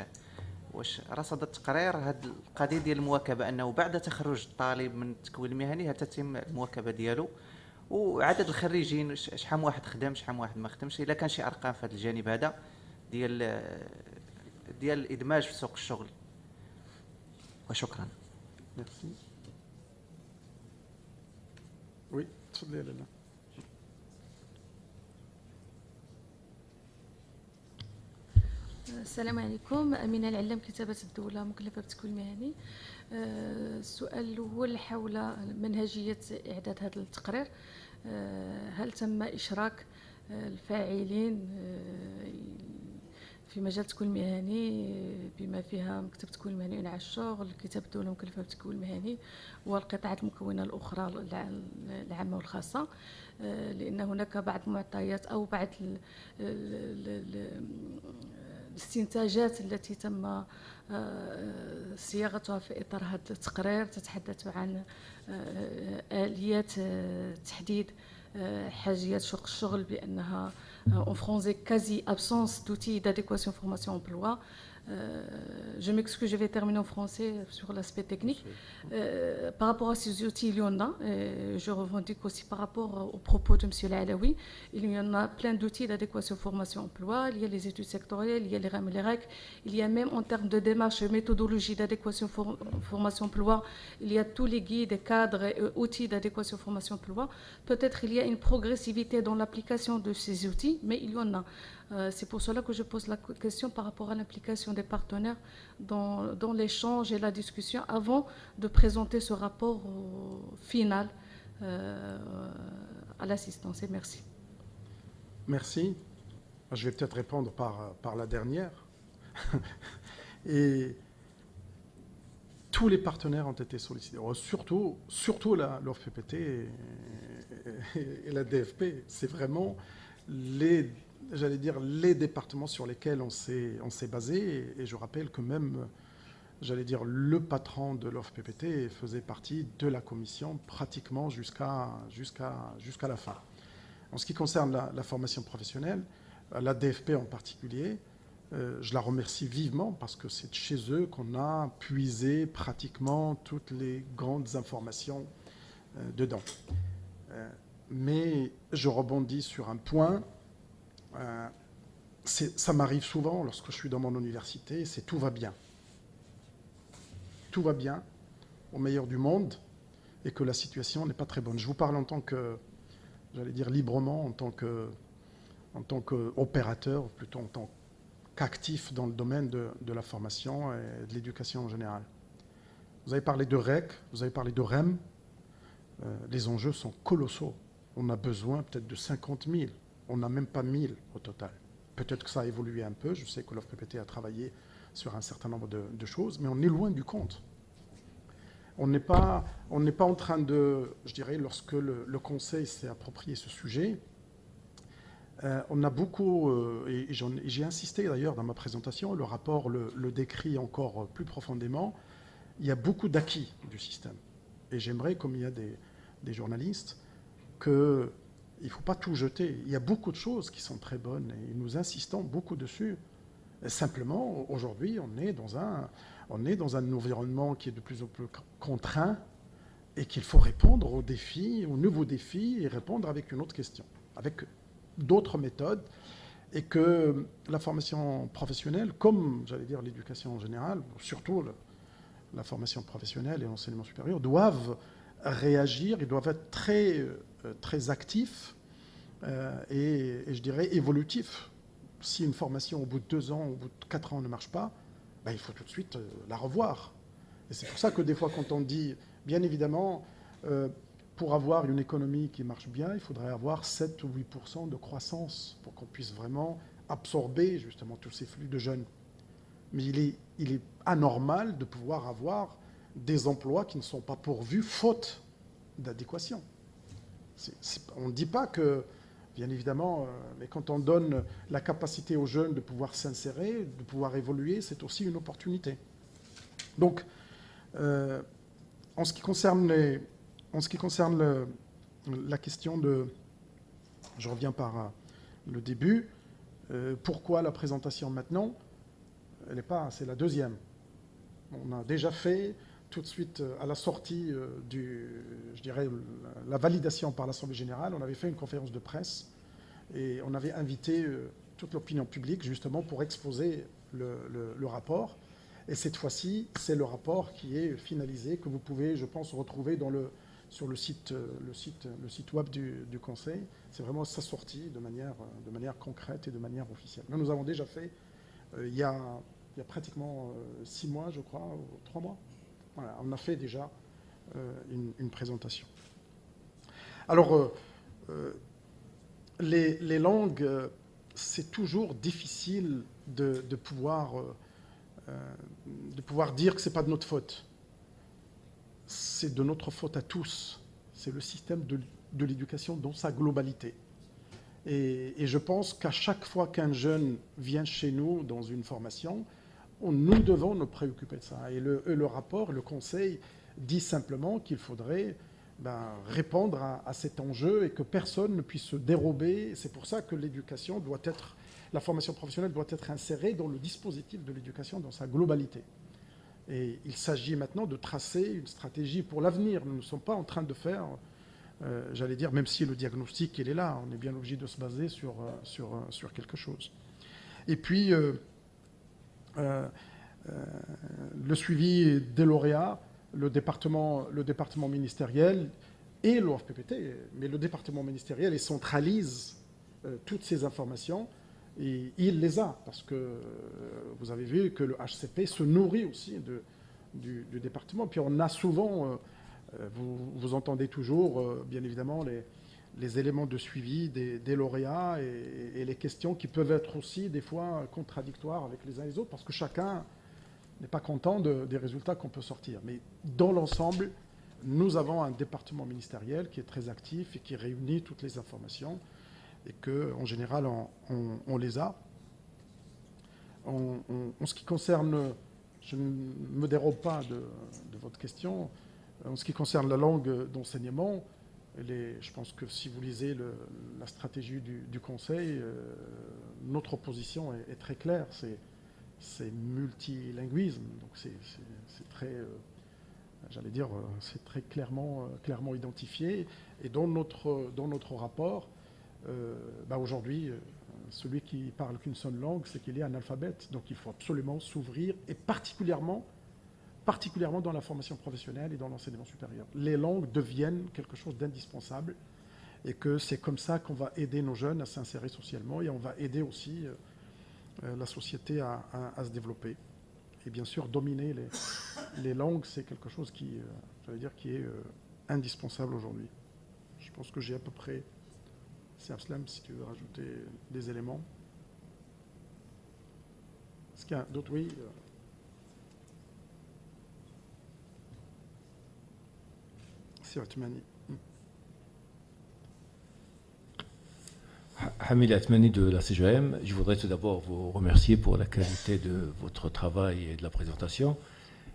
رصد التقرير هذه القضيه ديال المواكبه، انه بعد تخرج الطالب من التكوين المهني هتتم المواكبه ديالو وعدد الخريجين شحال من واحد خدم شحال من واحد ما خدمش. الا كان شي ارقام في هذا الجانب هذا ديال الادماج في سوق الشغل. وشكرا. Merci. Oui, تفضلي لاله. السلام عليكم. أمينة العلام، كتابة الدولة، مكلفة بالتكوين المهني. السؤال الأول حول منهجية إعداد هذا التقرير. هل تم إشراك الفاعلين في مجال التكوين المهني بما فيها مكتب التكوين المهني وإنعاش الشغل، كتاب الدولة مكلفة بالتكوين المهني والقطاعات المكونة الأخرى العامة والخاصة؟ لأن هناك بعض المعطيات أو بعض الاستنتاجات التي تم صياغتها في إطار هذا التقرير تتحدث عن آليات تحديد حاجيات سوق الشغل بأنها en français quasi absence d'outils d'adéquation formation emploi. Je m'excuse, je vais terminer en français sur l'aspect technique. Par rapport à ces outils, il y en a. Je revendique aussi par rapport aux propos de M. Alaoui. Il y en a plein d'outils d'adéquation formation-emploi. Il y a les études sectorielles, il y a les REM et les REC. Il y a même en termes de démarche et méthodologie d'adéquation formation-emploi, il y a tous les guides, cadres et outils d'adéquation formation-emploi. Peut-être il y a une progressivité dans l'application de ces outils, mais il y en a. C'est pour cela que je pose la question par rapport à l'implication des partenaires dans l'échange et la discussion avant de présenter ce rapport final à l'assistance. Et merci. Merci. Je vais peut-être répondre par la dernière. Et tous les partenaires ont été sollicités, surtout l'OFPPT et la DFP. C'est vraiment les départements sur lesquels on s'est basé. Et je rappelle que même, le patron de l'OFPPT faisait partie de la commission pratiquement jusqu'à la fin. En ce qui concerne la formation professionnelle, la DFP en particulier, je la remercie vivement parce que c'est chez eux qu'on a puisé pratiquement toutes les grandes informations dedans. Mais je rebondis sur un point. Ça m'arrive souvent lorsque je suis dans mon université, c'est tout va bien. Tout va bien, au meilleur du monde, et que la situation n'est pas très bonne. Je vous parle en tant que, librement, en tant qu'opérateur, plutôt en tant qu'actif dans le domaine de la formation et de l'éducation en général. Vous avez parlé de REC, vous avez parlé de REM. Les enjeux sont colossaux. On a besoin peut-être de 50 000. On n'a même pas 1000 au total. Peut-être que ça a évolué un peu. Je sais que l'OFPPT a travaillé sur un certain nombre de choses, mais on est loin du compte. On n'est pas en train de, lorsque le Conseil s'est approprié ce sujet, on a beaucoup, et j'ai insisté d'ailleurs dans ma présentation, le rapport le décrit encore plus profondément, il y a beaucoup d'acquis du système. Et j'aimerais, comme il y a des journalistes, qu'il ne faut pas tout jeter. Il y a beaucoup de choses qui sont très bonnes et nous insistons beaucoup dessus. Et simplement, aujourd'hui, on est dans un environnement qui est de plus en plus contraint et qu'il faut répondre aux défis, aux nouveaux défis et répondre avec une autre question, avec d'autres méthodes, et que la formation professionnelle, comme l'éducation en général, surtout la formation professionnelle et l'enseignement supérieur, doivent réagir, ils doivent être très actifs et je dirais évolutifs. Si une formation au bout de 2 ans, au bout de 4 ans ne marche pas, il faut tout de suite la revoir. Et c'est pour ça que des fois quand on dit, bien évidemment, pour avoir une économie qui marche bien, il faudrait avoir 7 ou 8% de croissance pour qu'on puisse vraiment absorber justement tous ces flux de jeunes. Mais il est anormal de pouvoir avoir des emplois qui ne sont pas pourvus faute d'adéquation. On ne dit pas que, bien évidemment, mais quand on donne la capacité aux jeunes de pouvoir s'insérer, de pouvoir évoluer, c'est aussi une opportunité. Donc, en ce qui concerne la question de... Je reviens par le début. Pourquoi la présentation maintenant ? Elle n'est pas... C'est la deuxième. On a déjà fait tout de suite à la sortie je dirais, la validation par l'Assemblée générale, on avait fait une conférence de presse et on avait invité toute l'opinion publique justement pour exposer le rapport. Et cette fois-ci, c'est le rapport qui est finalisé, que vous pouvez, je pense, retrouver sur le site web du Conseil. C'est vraiment sa sortie de manière concrète et de manière officielle. Nous avons déjà fait, il y a pratiquement 6 mois, je crois, ou 3 mois. Voilà, on a fait déjà une présentation. Alors, les langues, c'est toujours difficile de pouvoir dire que ce n'est pas de notre faute. C'est de notre faute à tous. C'est le système de l'éducation dans sa globalité. Et je pense qu'à chaque fois qu'un jeune vient chez nous dans une formation, nous devons nous préoccuper de ça. Et le rapport, le Conseil dit simplement qu'il faudrait répondre à cet enjeu et que personne ne puisse se dérober. C'est pour ça que l'éducation doit être, la formation professionnelle doit être insérée dans le dispositif de l'éducation dans sa globalité. Et il s'agit maintenant de tracer une stratégie pour l'avenir. Nous ne sommes pas en train de faire, j'allais dire, même si le diagnostic il est là, on est bien obligé de se baser sur quelque chose. Et puis, le suivi des lauréats, le département ministériel et l'OFPPT, mais le département ministériel, il centralise toutes ces informations et il les a, parce que vous avez vu que le HCP se nourrit aussi du département. Puis on a souvent, vous entendez toujours, bien évidemment, les éléments de suivi des lauréats et les questions qui peuvent être aussi des fois contradictoires avec les uns et les autres, parce que chacun n'est pas content des résultats qu'on peut sortir. Mais dans l'ensemble, nous avons un département ministériel qui est très actif et qui réunit toutes les informations et qu'en général, on les a. En ce qui concerne, je ne me dérobe pas de votre question, en ce qui concerne la langue d'enseignement, je pense que si vous lisez la stratégie du Conseil, notre position est très claire. C'est multilinguisme, donc c'est très, j'allais dire, c'est très clairement identifié. Et dans notre rapport, aujourd'hui, celui qui parle qu'une seule langue, c'est qu'il est analphabète. Donc il faut absolument s'ouvrir, et particulièrement dans la formation professionnelle et dans l'enseignement supérieur. Les langues deviennent quelque chose d'indispensable et que c'est comme ça qu'on va aider nos jeunes à s'insérer socialement et on va aider aussi la société à se développer. Et bien sûr, dominer les langues, c'est quelque chose qui est indispensable aujourd'hui. Je pense que j'ai à peu près... C'est Abslam, si tu veux rajouter des éléments. Est-ce qu'il y a d'autres? Oui. C'est Atmani. Hamid Atmani de la CGM. Je voudrais tout d'abord vous remercier pour la qualité de votre travail et de la présentation.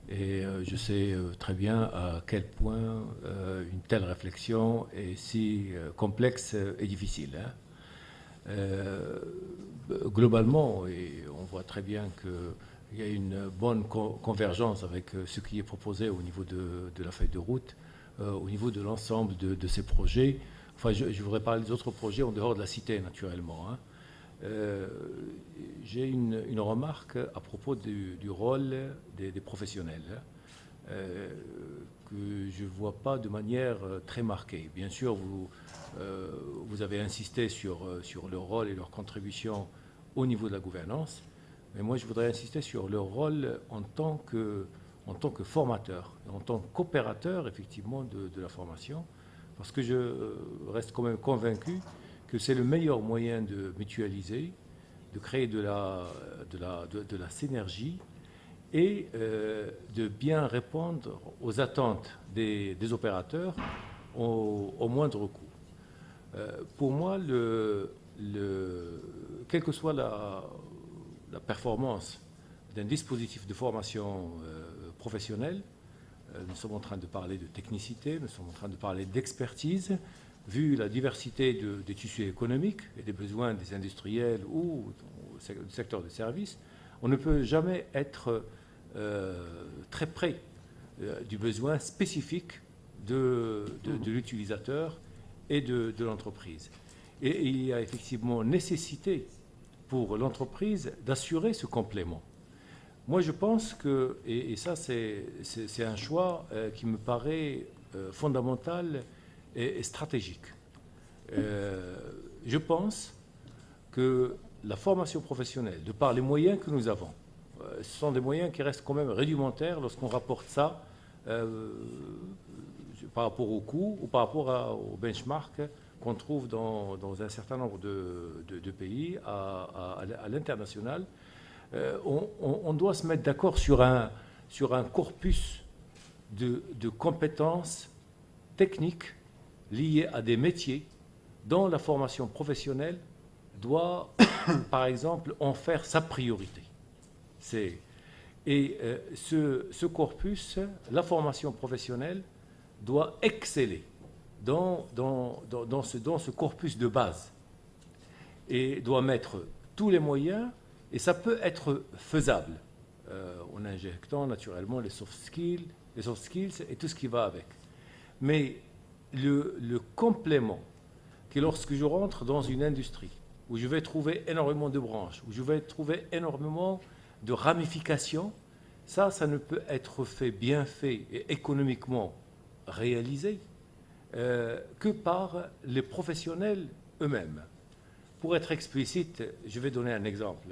Et je sais très bien à quel point une telle réflexion est si complexe et difficile. Globalement, et on voit très bien qu'il y a une bonne convergence avec ce qui est proposé au niveau de la feuille de route, au niveau de l'ensemble de ces projets. Enfin, je voudrais parler des autres projets en dehors de la cité, naturellement. J'ai une remarque à propos du rôle des professionnels que je ne vois pas de manière très marquée. Bien sûr, vous avez insisté sur leur rôle et leur contribution au niveau de la gouvernance, mais moi je voudrais insister sur leur rôle en tant que formateur, en tant qu'opérateur effectivement de la formation, parce que je reste quand même convaincu que c'est le meilleur moyen de mutualiser, de créer de la synergie et de bien répondre aux attentes des opérateurs au moindre coût. Pour moi, quelle que soit la performance d'un dispositif de formation professionnelle, nous sommes en train de parler de technicité, nous sommes en train de parler d'expertise. Vu la diversité des tissus économiques et des besoins des industriels ou du secteur des services, on ne peut jamais être très près du besoin spécifique de l'utilisateur et de l'entreprise. Et il y a effectivement nécessité pour l'entreprise d'assurer ce complément. Moi, je pense que, et ça c'est un choix qui me paraît fondamental et stratégique. Je pense que la formation professionnelle, de par les moyens que nous avons, ce sont des moyens qui restent quand même rudimentaires lorsqu'on rapporte ça par rapport au coût ou par rapport au benchmark qu'on trouve dans un certain nombre de pays à l'international. On doit se mettre d'accord sur un corpus de compétences techniques liées à des métiers dont la formation professionnelle doit, par exemple, en faire sa priorité. Ce corpus, la formation professionnelle, doit exceller dans ce corpus de base et doit mettre tous les moyens, et ça peut être faisable en injectant naturellement les soft skills et tout ce qui va avec. Mais le complément, que lorsque je rentre dans une industrie où je vais trouver énormément de branches, où je vais trouver énormément de ramifications, ça ne peut être bien fait et économiquement réalisé que par les professionnels eux-mêmes. Pour être explicite, je vais donner un exemple,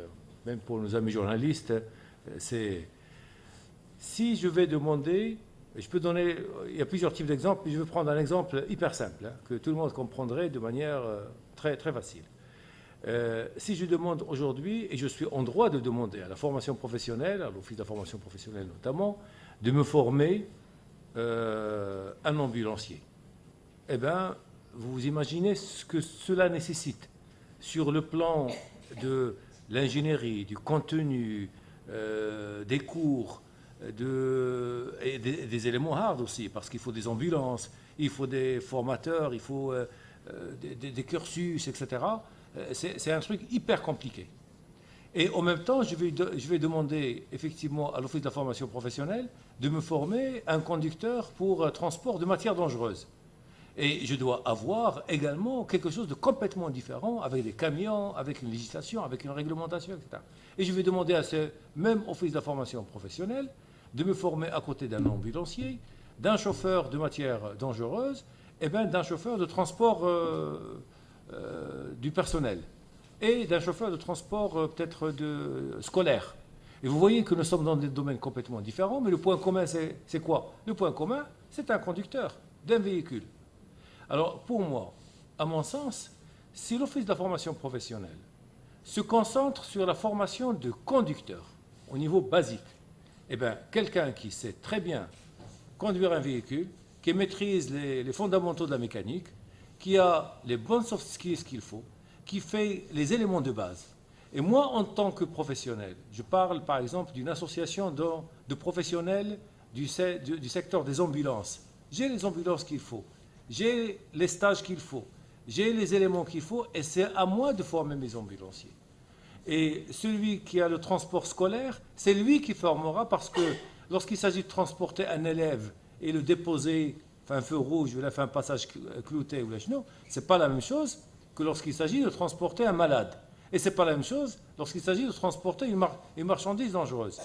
même pour nos amis journalistes, c'est si je vais demander, je peux donner, il y a plusieurs types d'exemples, mais je vais prendre un exemple hyper simple, que tout le monde comprendrait de manière très, très facile. Si je demande aujourd'hui, et je suis en droit de demander à la formation professionnelle, à l'Office de la formation professionnelle notamment, de me former un ambulancier, eh bien, vous imaginez ce que cela nécessite sur le plan de l'ingénierie, du contenu, des cours, et des éléments hard aussi, parce qu'il faut des ambulances, il faut des formateurs, il faut des cursus, etc. C'est un truc hyper compliqué. Et en même temps, je vais demander effectivement à l'Office de la formation professionnelle de me former un conducteur pour transport de matières dangereuses. Et je dois avoir également quelque chose de complètement différent avec des camions, avec une législation, avec une réglementation, etc. Et je vais demander à ce même Office de la formation professionnelle de me former à côté d'un ambulancier, d'un chauffeur de matières dangereuses, et bien d'un chauffeur de transport du personnel et d'un chauffeur de transport peut-être scolaire. Et vous voyez que nous sommes dans des domaines complètement différents, mais le point commun, c'est quoi? Le point commun, c'est un conducteur d'un véhicule. Alors, pour moi, à mon sens, si l'Office de la formation professionnelle se concentre sur la formation de conducteurs au niveau basique, eh bien, quelqu'un qui sait très bien conduire un véhicule, qui maîtrise les fondamentaux de la mécanique, qui a les bonnes soft skills qu'il faut, qui fait les éléments de base. Et moi, en tant que professionnel, je parle par exemple d'une association de professionnels du secteur des ambulances. J'ai les ambulances qu'il faut, j'ai les stages qu'il faut, j'ai les éléments qu'il faut, et c'est à moi de former mes ambulanciers. Et celui qui a le transport scolaire, c'est lui qui formera, parce que lorsqu'il s'agit de transporter un élève et le déposer, enfin un feu rouge, ou là, un passage clouté, ou là, non, c'est pas la même chose que lorsqu'il s'agit de transporter un malade. Et c'est pas la même chose lorsqu'il s'agit de transporter une marchandise dangereuse.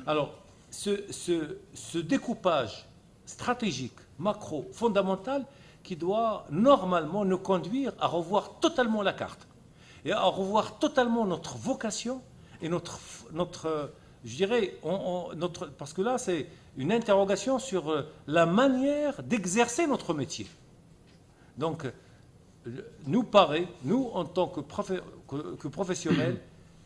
Alors, ce découpage stratégique, macro, fondamental, qui doit normalement nous conduire à revoir totalement la carte et à revoir totalement notre vocation et je dirais, parce que là, c'est une interrogation sur la manière d'exercer notre métier. Donc, nous paraît, nous, en tant que professionnels,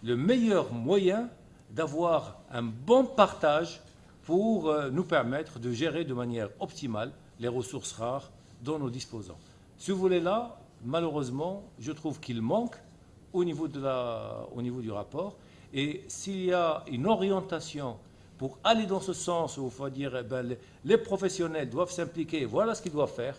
le meilleur moyen d'avoir un bon partage pour nous permettre de gérer de manière optimale les ressources rares dont nous disposons. Ce volet-là, malheureusement, je trouve qu'il manque au niveau du rapport. Et s'il y a une orientation pour aller dans ce sens où il faut dire les professionnels doivent s'impliquer, voilà ce qu'ils doivent faire,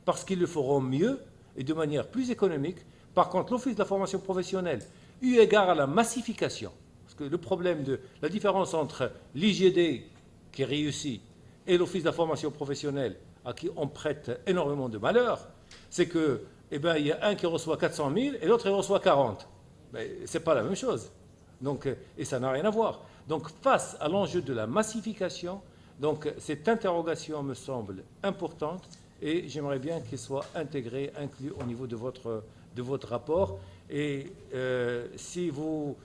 parce qu'ils le feront mieux et de manière plus économique. Par contre, l'Office de la formation professionnelle, eu égard à la massification, parce que le problème de la différence entre l'IGD qui réussit et l'Office de la formation professionnelle, à qui on prête énormément de malheur, c'est que, eh ben, il y a un qui reçoit 400 000 et l'autre il reçoit 40. Mais ce n'est pas la même chose. Donc, et ça n'a rien à voir. Donc, face à l'enjeu de la massification, donc, cette interrogation me semble importante et j'aimerais bien qu'elle soit intégrée, inclue au niveau de votre rapport. Et si vous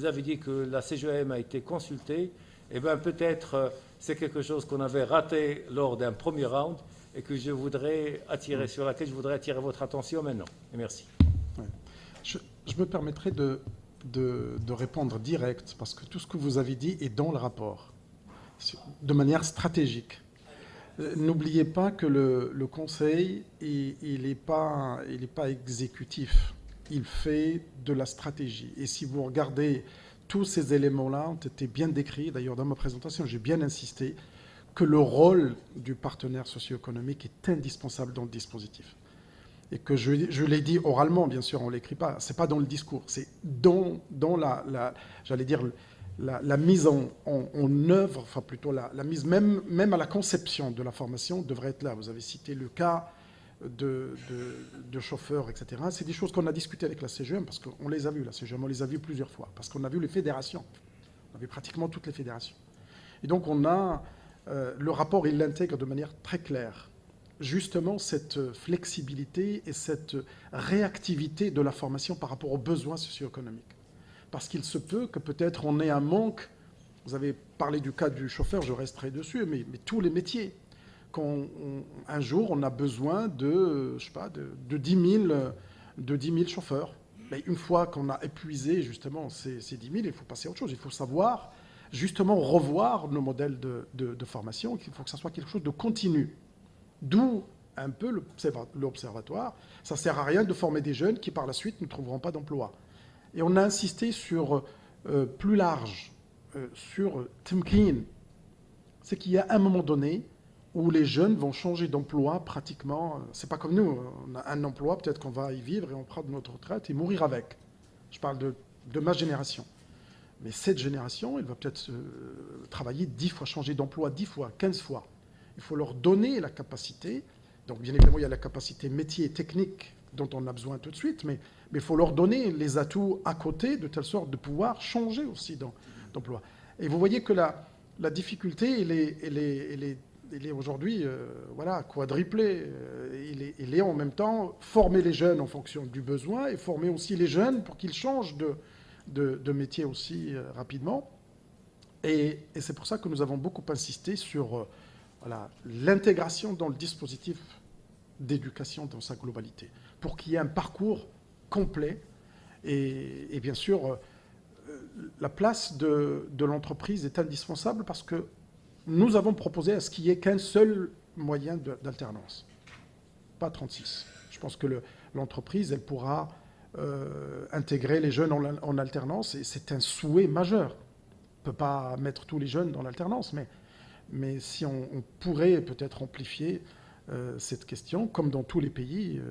avez dit que la CGM a été consultée, eh bien peut-être c'est quelque chose qu'on avait raté lors d'un premier round et que sur laquelle je voudrais attirer votre attention maintenant. Et merci. Ouais. Je me permettrai de répondre direct, parce que tout ce que vous avez dit est dans le rapport, de manière stratégique. N'oubliez pas que le Conseil, il n'est pas exécutif. Il fait de la stratégie. Et si vous regardez, tous ces éléments-là ont été bien décrits. D'ailleurs, dans ma présentation, j'ai bien insisté que le rôle du partenaire socio-économique est indispensable dans le dispositif. Et que je l'ai dit oralement, bien sûr, on ne l'écrit pas. Ce n'est pas dans le discours, c'est dans j'allais dire, la mise en œuvre, enfin plutôt la mise, même à la conception de la formation, devrait être là. Vous avez cité le cas de chauffeurs, etc. C'est des choses qu'on a discutées avec la CGM, parce qu'on les a vues, la CGM, on les a vues plusieurs fois, parce qu'on a vu les fédérations. On avait pratiquement toutes les fédérations. Et donc on a, le rapport, il l'intègre de manière très claire. Justement, cette flexibilité et cette réactivité de la formation par rapport aux besoins socio-économiques. Parce qu'il se peut que peut-être on ait un manque. Vous avez parlé du cas du chauffeur, je resterai dessus, mais tous les métiers. Un jour, on a besoin de 10 000 chauffeurs. Mais une fois qu'on a épuisé justement ces 10 000, il faut passer à autre chose. Il faut savoir justement revoir nos modèles de formation. Il faut que ça soit quelque chose de continu. D'où un peu l'observatoire. Ça ne sert à rien de former des jeunes qui par la suite ne trouveront pas d'emploi. Et on a insisté sur plus large, sur Temkin. C'est qu'il y a un moment donné où les jeunes vont changer d'emploi pratiquement. C'est pas comme nous, on a un emploi, peut-être qu'on va y vivre et on prend notre retraite et mourir avec. Je parle de ma génération. Mais cette génération, elle va peut-être travailler 10 fois, changer d'emploi 10 fois, 15 fois. Il faut leur donner la capacité. Donc bien évidemment, il y a la capacité métier et technique dont on a besoin tout de suite, mais il faut leur donner les atouts à côté de telle sorte de pouvoir changer aussi d'emploi. Et vous voyez que la difficulté, elle est aujourd'hui quadruplée. Il est en même temps former les jeunes en fonction du besoin et former aussi les jeunes pour qu'ils changent de métier aussi rapidement. Et c'est pour ça que nous avons beaucoup insisté sur l'intégration dans le dispositif d'éducation dans sa globalité, pour qu'il y ait un parcours complet. Et bien sûr, la place de l'entreprise est indispensable parce que nous avons proposé à ce qu'il n'y ait qu'un seul moyen d'alternance, pas 36. Je pense que l'entreprise, elle pourra intégrer les jeunes en alternance, et c'est un souhait majeur. On ne peut pas mettre tous les jeunes dans l'alternance, mais si on pourrait peut-être amplifier cette question, comme dans tous les pays,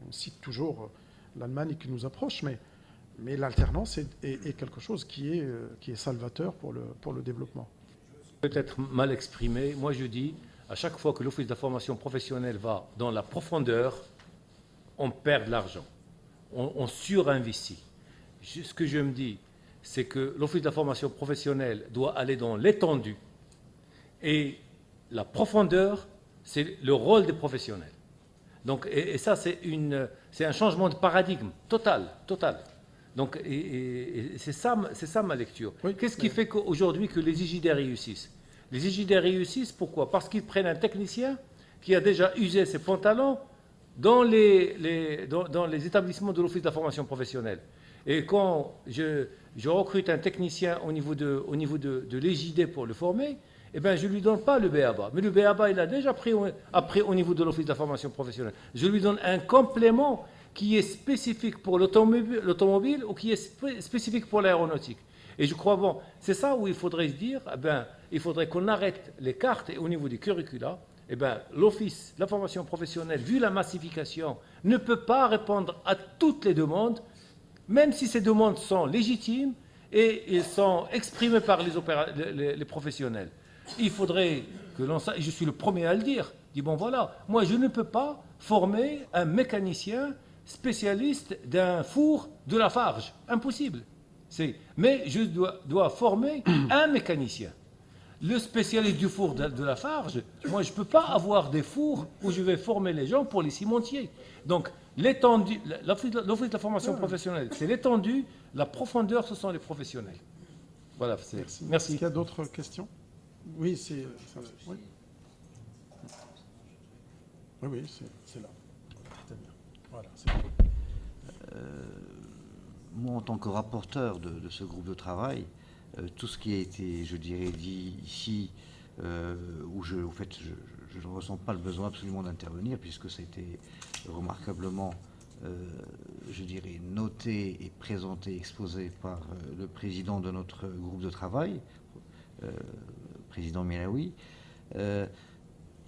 on cite toujours l'Allemagne qui nous approche, mais l'alternance est quelque chose qui est salvateur pour le développement. Peut-être mal exprimé. Moi, je dis, à chaque fois que l'Office de la formation professionnelle va dans la profondeur, on perd de l'argent. On surinvestit. Ce que je me dis, c'est que l'Office de la formation professionnelle doit aller dans l'étendue. Et la profondeur, c'est le rôle des professionnels. Donc, et ça, c'est un changement de paradigme total. Donc, c'est ça ma lecture. Oui, qu'est-ce qui fait qu'aujourd'hui que les IJD réussissent? Les IJD réussissent, pourquoi? Parce qu'ils prennent un technicien qui a déjà usé ses pantalons dans les établissements de l'Office de la formation professionnelle. Et quand je recrute un technicien au niveau de l'IJD pour le former, eh bien, je ne lui donne pas le BABA. Mais le BABA, il a déjà appris au niveau de l'Office de la formation professionnelle. Je lui donne un complément qui est spécifique pour l'automobile ou qui est spécifique pour l'aéronautique. Et je crois, c'est ça où il faudrait se dire, il faudrait qu'on arrête les cartes et au niveau des curricula, l'Office de la formation professionnelle, vu la massification, ne peut pas répondre à toutes les demandes, même si ces demandes sont légitimes et sont exprimées par les professionnels. Il faudrait que l'on sache, et je suis le premier à le dire, bon voilà, moi je ne peux pas former un mécanicien spécialiste d'un four de Lafarge. Impossible. Mais je dois former un mécanicien. Le spécialiste du four de Lafarge, moi je ne peux pas avoir des fours où je vais former les gens pour les cimentiers. Donc l'étendue, l'office de la formation professionnelle, c'est l'étendue, la profondeur, ce sont les professionnels. Voilà, Merci. Merci. Est-ce qu'il y a d'autres questions? Oui, c'est... Oui, oui, c'est là. Voilà, c'est là. Moi, en tant que rapporteur de ce groupe de travail, tout ce qui a été, je dirais, dit ici, où en fait, je ne ressens pas le besoin absolument d'intervenir, puisque ça a été remarquablement, je dirais, noté et présenté, exposé par le président de notre groupe de travail, président Melaoui.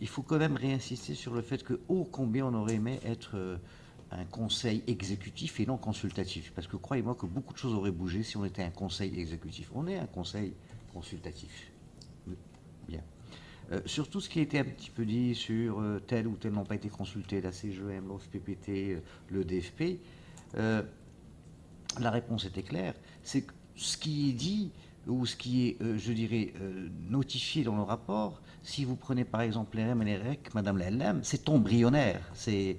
Il faut quand même réinsister sur le fait que, ô combien on aurait aimé être un conseil exécutif et non consultatif. Parce que croyez-moi que beaucoup de choses auraient bougé si on était un conseil exécutif. On est un conseil consultatif. Bien. Sur tout ce qui a été un petit peu dit sur tel ou tel n'ont pas été consultés, la CGM, l'OFPPT, le DFP, la réponse était claire. C'est que ce qui est dit ou ce qui est, je dirais, notifié dans le rapport, si vous prenez par exemple les REM et les REC, Madame la LM, c'est embryonnaire, c'est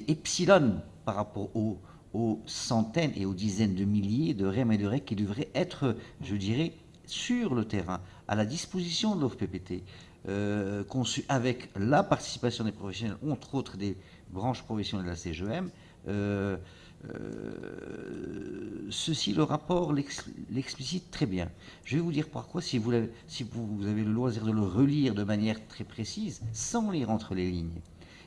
epsilon par rapport aux centaines et aux dizaines de milliers de REM et de REC qui devraient être, je dirais, sur le terrain, à la disposition de l'OFPPT, conçu avec la participation des professionnels, entre autres des branches professionnelles de la CGM. Ceci, le rapport l'explicite très bien. Je vais vous dire pourquoi, si vous avez le loisir de le relire de manière très précise, sans lire entre les lignes.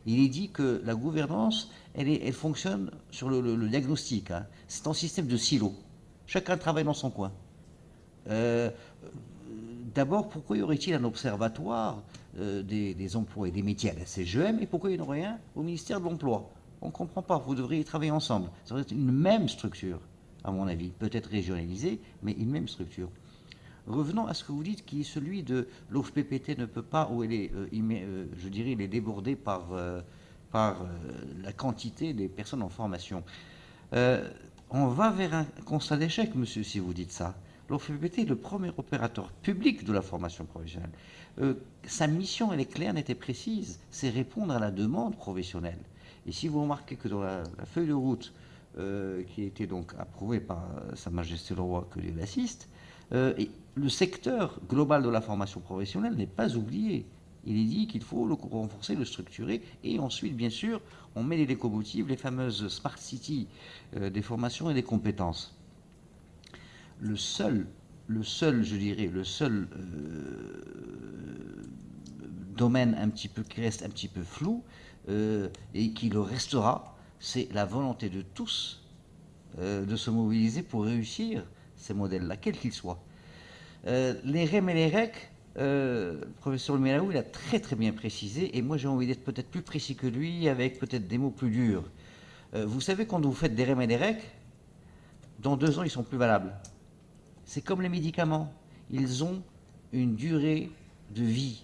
Il est dit que la gouvernance, elle fonctionne sur le diagnostic. Hein. C'est un système de silos. Chacun travaille dans son coin. D'abord, pourquoi y aurait-il un observatoire des emplois et des métiers à la CGM et pourquoi il n'y en aurait un au ministère de l'Emploi? On ne comprend pas. Vous devriez travailler ensemble. Ça devrait être une même structure, à mon avis. Peut-être régionalisée, mais une même structure. Revenons à ce que vous dites, qui est celui de l'OFPPT ne peut pas, ou elle est, je dirais, il est débordé par la quantité des personnes en formation. On va vers un constat d'échec, monsieur, si vous dites ça. L'OFPPT est le premier opérateur public de la formation professionnelle. Sa mission, elle est claire, nette et précise, c'est répondre à la demande professionnelle. Et si vous remarquez que dans la feuille de route qui a été donc approuvée par Sa Majesté le Roi que Dieu l'assiste, le secteur global de la formation professionnelle n'est pas oublié. Il est dit qu'il faut le renforcer, le structurer, et ensuite, bien sûr, on met les locomotives, les fameuses smart cities des formations et des compétences. Le seul, je dirais, le seul domaine un petit peu qui reste un petit peu flou et qui le restera, c'est la volonté de tous de se mobiliser pour réussir ces modèles-là, quels qu'ils soient. Les REM et les REC, le professeur Melaoui l'a très très bien précisé, et moi j'ai envie d'être peut-être plus précis que lui, avec peut-être des mots plus durs. Vous savez, quand vous faites des REM et des REC, dans 2 ans ils sont plus valables. C'est comme les médicaments, ils ont une durée de vie.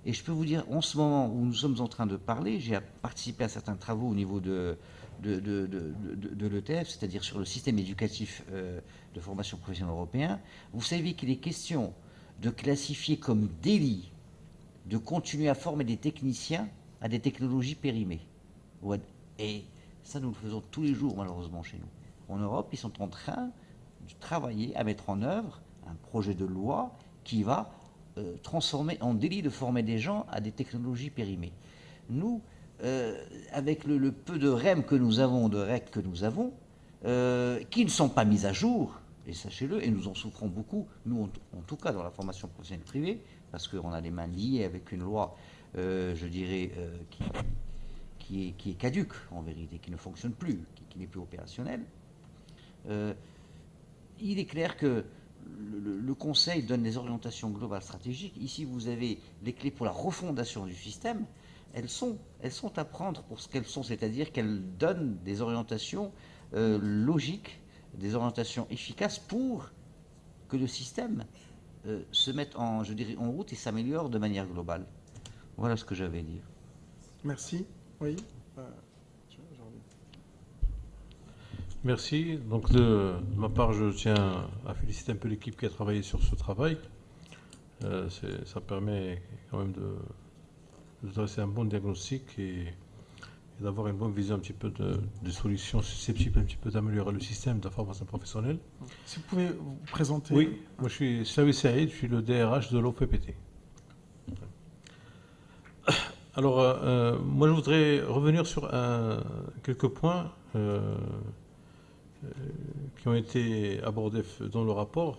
Et je peux vous dire, en ce moment où nous sommes en train de parler, j'ai participé à certains travaux au niveau de l'ETF, c'est-à-dire sur le système éducatif de formation professionnelle européen. Vous savez qu'il est question de classifier comme délit de continuer à former des techniciens à des technologies périmées. Et ça, nous le faisons tous les jours, malheureusement, chez nous. En Europe, ils sont en train de travailler à mettre en œuvre un projet de loi qui va transformer en délit de former des gens à des technologies périmées. Nous, avec le peu de REM que nous avons, de REC que nous avons, qui ne sont pas mises à jour, et sachez-le, et nous en souffrons beaucoup, nous en tout cas dans la formation professionnelle privée, parce qu'on a les mains liées avec une loi, je dirais, qui est caduque en vérité, qui ne fonctionne plus, qui n'est plus opérationnelle. Il est clair que le Conseil donne des orientations globales stratégiques. Ici, vous avez les clés pour la refondation du système. Elles sont à prendre pour ce qu'elles sont, c'est-à-dire qu'elles donnent des orientations logiques, des orientations efficaces pour que le système se mettent en, je dirais, en route et s'améliorent de manière globale. Voilà ce que j'avais à dire. Merci. Oui. Merci. Donc de ma part, je tiens à féliciter un peu l'équipe qui a travaillé sur ce travail. Ça permet quand même de dresser un bon diagnostic et d'avoir une bonne vision un petit peu de solutions susceptibles un petit peu d'améliorer le système de la formation professionnelle. Si vous pouvez vous présenter. Oui, moi je suis Slawi Saïd, je suis le DRH de l'OPPT. Alors, moi je voudrais revenir sur quelques points qui ont été abordés dans le rapport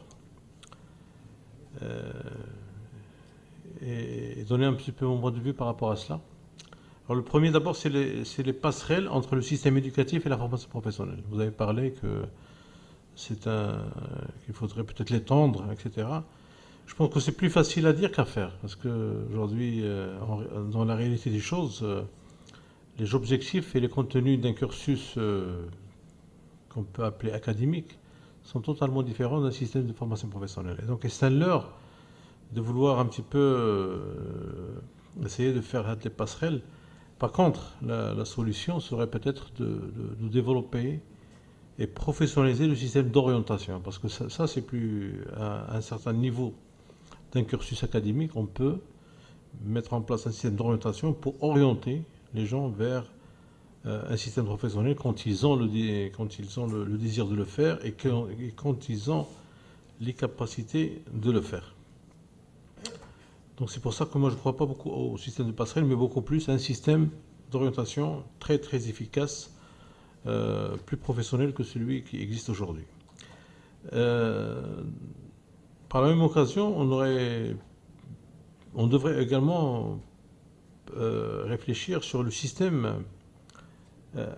et donner un petit peu mon point de vue par rapport à cela. Alors, le premier d'abord, c'est les passerelles entre le système éducatif et la formation professionnelle. Vous avez parlé que qu'il faudrait peut-être l'étendre, etc. Je pense que c'est plus facile à dire qu'à faire, parce qu'aujourd'hui, dans la réalité des choses, les objectifs et les contenus d'un cursus qu'on peut appeler académique sont totalement différents d'un système de formation professionnelle. Et donc, c'est à l'heure de vouloir un petit peu essayer de faire des passerelles. Par contre, la solution serait peut-être de développer et professionnaliser le système d'orientation, parce que ça c'est plus à un certain niveau d'un cursus académique, on peut mettre en place un système d'orientation pour orienter les gens vers un système professionnel quand ils ont le désir de le faire et quand ils ont les capacités de le faire. Donc c'est pour ça que moi je ne crois pas beaucoup au système de passerelle, mais beaucoup plus à un système d'orientation très très efficace, plus professionnel que celui qui existe aujourd'hui. Par la même occasion, on devrait également réfléchir sur le système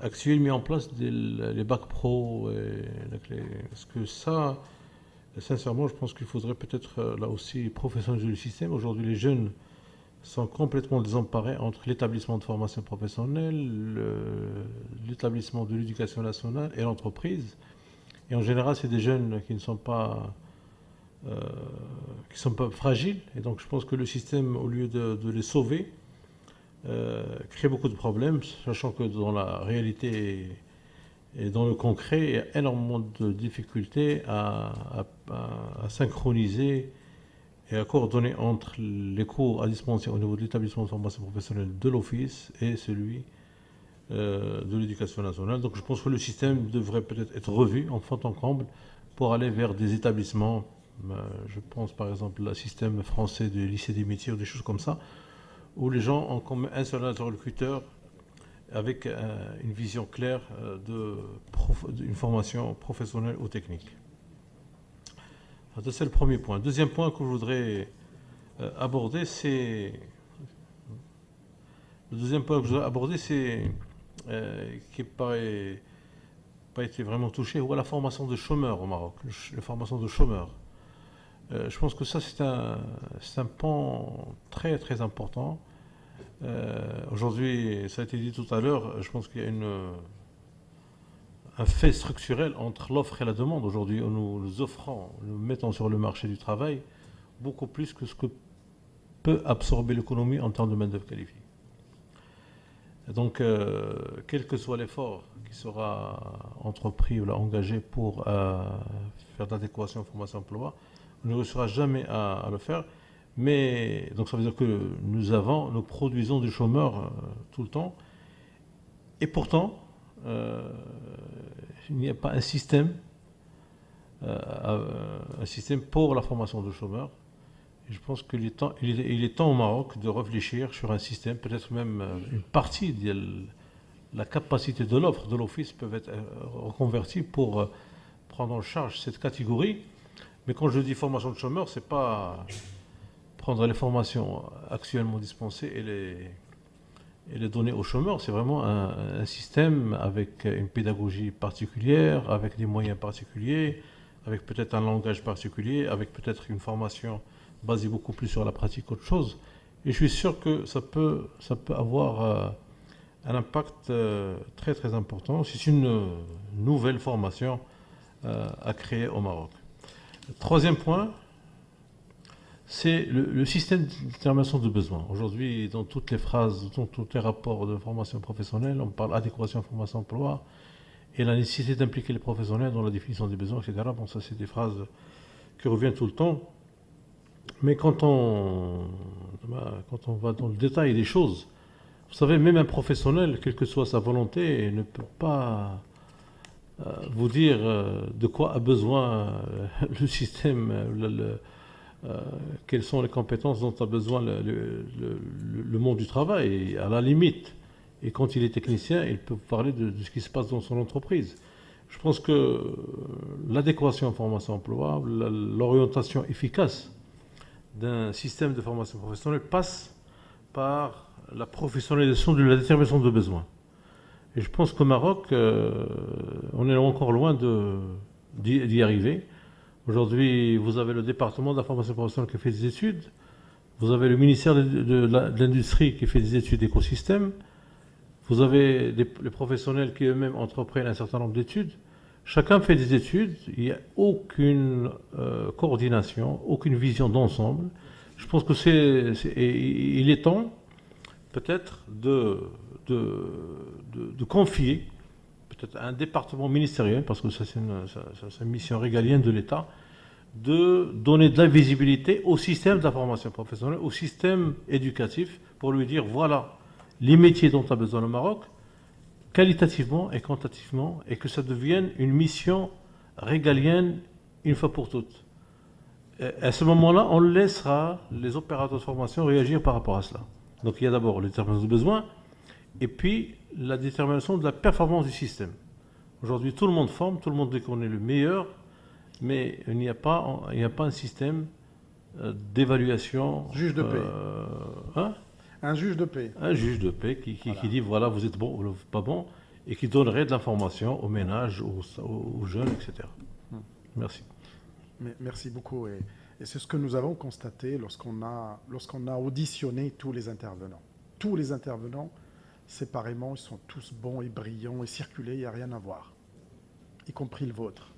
actuel mis en place les bacs pro. Parce que ça, sincèrement, je pense qu'il faudrait peut-être là aussi professionnaliser le système. Aujourd'hui, les jeunes sont complètement désemparés entre l'établissement de formation professionnelle, l'établissement de l'éducation nationale et l'entreprise. Et en général, c'est des jeunes qui ne sont pas fragiles. Et donc, je pense que le système, au lieu de les sauver, crée beaucoup de problèmes, sachant que dans la réalité et dans le concret, il y a énormément de difficultés à synchroniser et à coordonner entre les cours à dispenser au niveau de l'établissement de formation professionnelle de l'Office et celui de l'éducation nationale. Donc je pense que le système devrait peut-être être revu en fond en comble pour aller vers des établissements, je pense par exemple au système français des lycées des métiers ou des choses comme ça, où les gens ont comme un seul interlocuteur avec une vision claire d'une formation professionnelle ou technique. C'est le premier point. Deuxième point que je voudrais aborder, c'est qui paraît pas été vraiment touché, ou la formation de chômeurs au Maroc, la formation de chômeurs. Je pense que ça c'est un pan très très important. Aujourd'hui, ça a été dit tout à l'heure, je pense qu'il y a un fait structurel entre l'offre et la demande. Aujourd'hui, nous offrons, nous mettons sur le marché du travail beaucoup plus que ce que peut absorber l'économie en termes de main-d'œuvre qualifiée. Donc, quel que soit l'effort qui sera entrepris ou engagé pour faire d'adéquation formation-emploi, on ne réussira jamais à le faire. Mais donc ça veut dire que nous produisons des chômeurs tout le temps. Et pourtant, il n'y a pas un système pour la formation de chômeurs. Et je pense qu'il est temps au Maroc de réfléchir sur un système, peut-être même une partie de la capacité de l'offre de l'Office peut être reconvertie pour prendre en charge cette catégorie. Mais quand je dis formation de chômeurs, c'est pas prendre les formations actuellement dispensées et les donner aux chômeurs. C'est vraiment un système avec une pédagogie particulière, avec des moyens particuliers, avec peut-être un langage particulier, avec peut-être une formation basée beaucoup plus sur la pratique qu'autre chose. Et je suis sûr que ça peut avoir un impact très très important. C'est une nouvelle formation à créer au Maroc. Troisième point, c'est le système de détermination de besoins. Aujourd'hui, dans toutes les phrases, dans tous les rapports de formation professionnelle, on parle adéquation formation-emploi et la nécessité d'impliquer les professionnels dans la définition des besoins, etc. Bon, ça, c'est des phrases qui reviennent tout le temps. Mais quand on va dans le détail des choses, vous savez, même un professionnel, quelle que soit sa volonté, ne peut pas vous dire de quoi a besoin le système, quelles sont les compétences dont a besoin le monde du travail. Et à la limite, et quand il est technicien, il peut parler de ce qui se passe dans son entreprise. Je pense que l'adéquation formation-emploi, l'orientation efficace d'un système de formation professionnelle passe par la professionnalisation de la détermination de besoins. Et je pense qu'au Maroc, on est encore loin d'y arriver. Aujourd'hui, vous avez le département de la formation professionnelle qui fait des études, vous avez le ministère de l'Industrie qui fait des études d'écosystème, vous avez les professionnels qui eux-mêmes entreprennent un certain nombre d'études. Chacun fait des études, il n'y a aucune coordination, aucune vision d'ensemble. Je pense que il est temps peut-être de confier peut-être à un département ministériel, parce que ça c'est une mission régalienne de l'État, de donner de la visibilité au système de la formation professionnelle, au système éducatif, pour lui dire voilà les métiers dont a besoin le Maroc, qualitativement et quantitativement, et que ça devienne une mission régalienne une fois pour toutes. Et à ce moment-là, on laissera les opérateurs de formation réagir par rapport à cela. Donc il y a d'abord la détermination de besoin, et puis la détermination de la performance du système. Aujourd'hui, tout le monde forme, tout le monde dit qu'on est le meilleur, mais il n'y a pas un système d'évaluation. Juge de paix. Un juge de paix. Un juge de paix qui dit voilà, vous êtes bon ou pas bon, et qui donnerait de l'information aux ménages, aux jeunes, etc. Merci. Merci beaucoup. Et c'est ce que nous avons constaté lorsqu'on a auditionné tous les intervenants. Tous les intervenants, séparément, ils sont tous bons et brillants et circulés, il n'y a rien à voir, y compris le vôtre.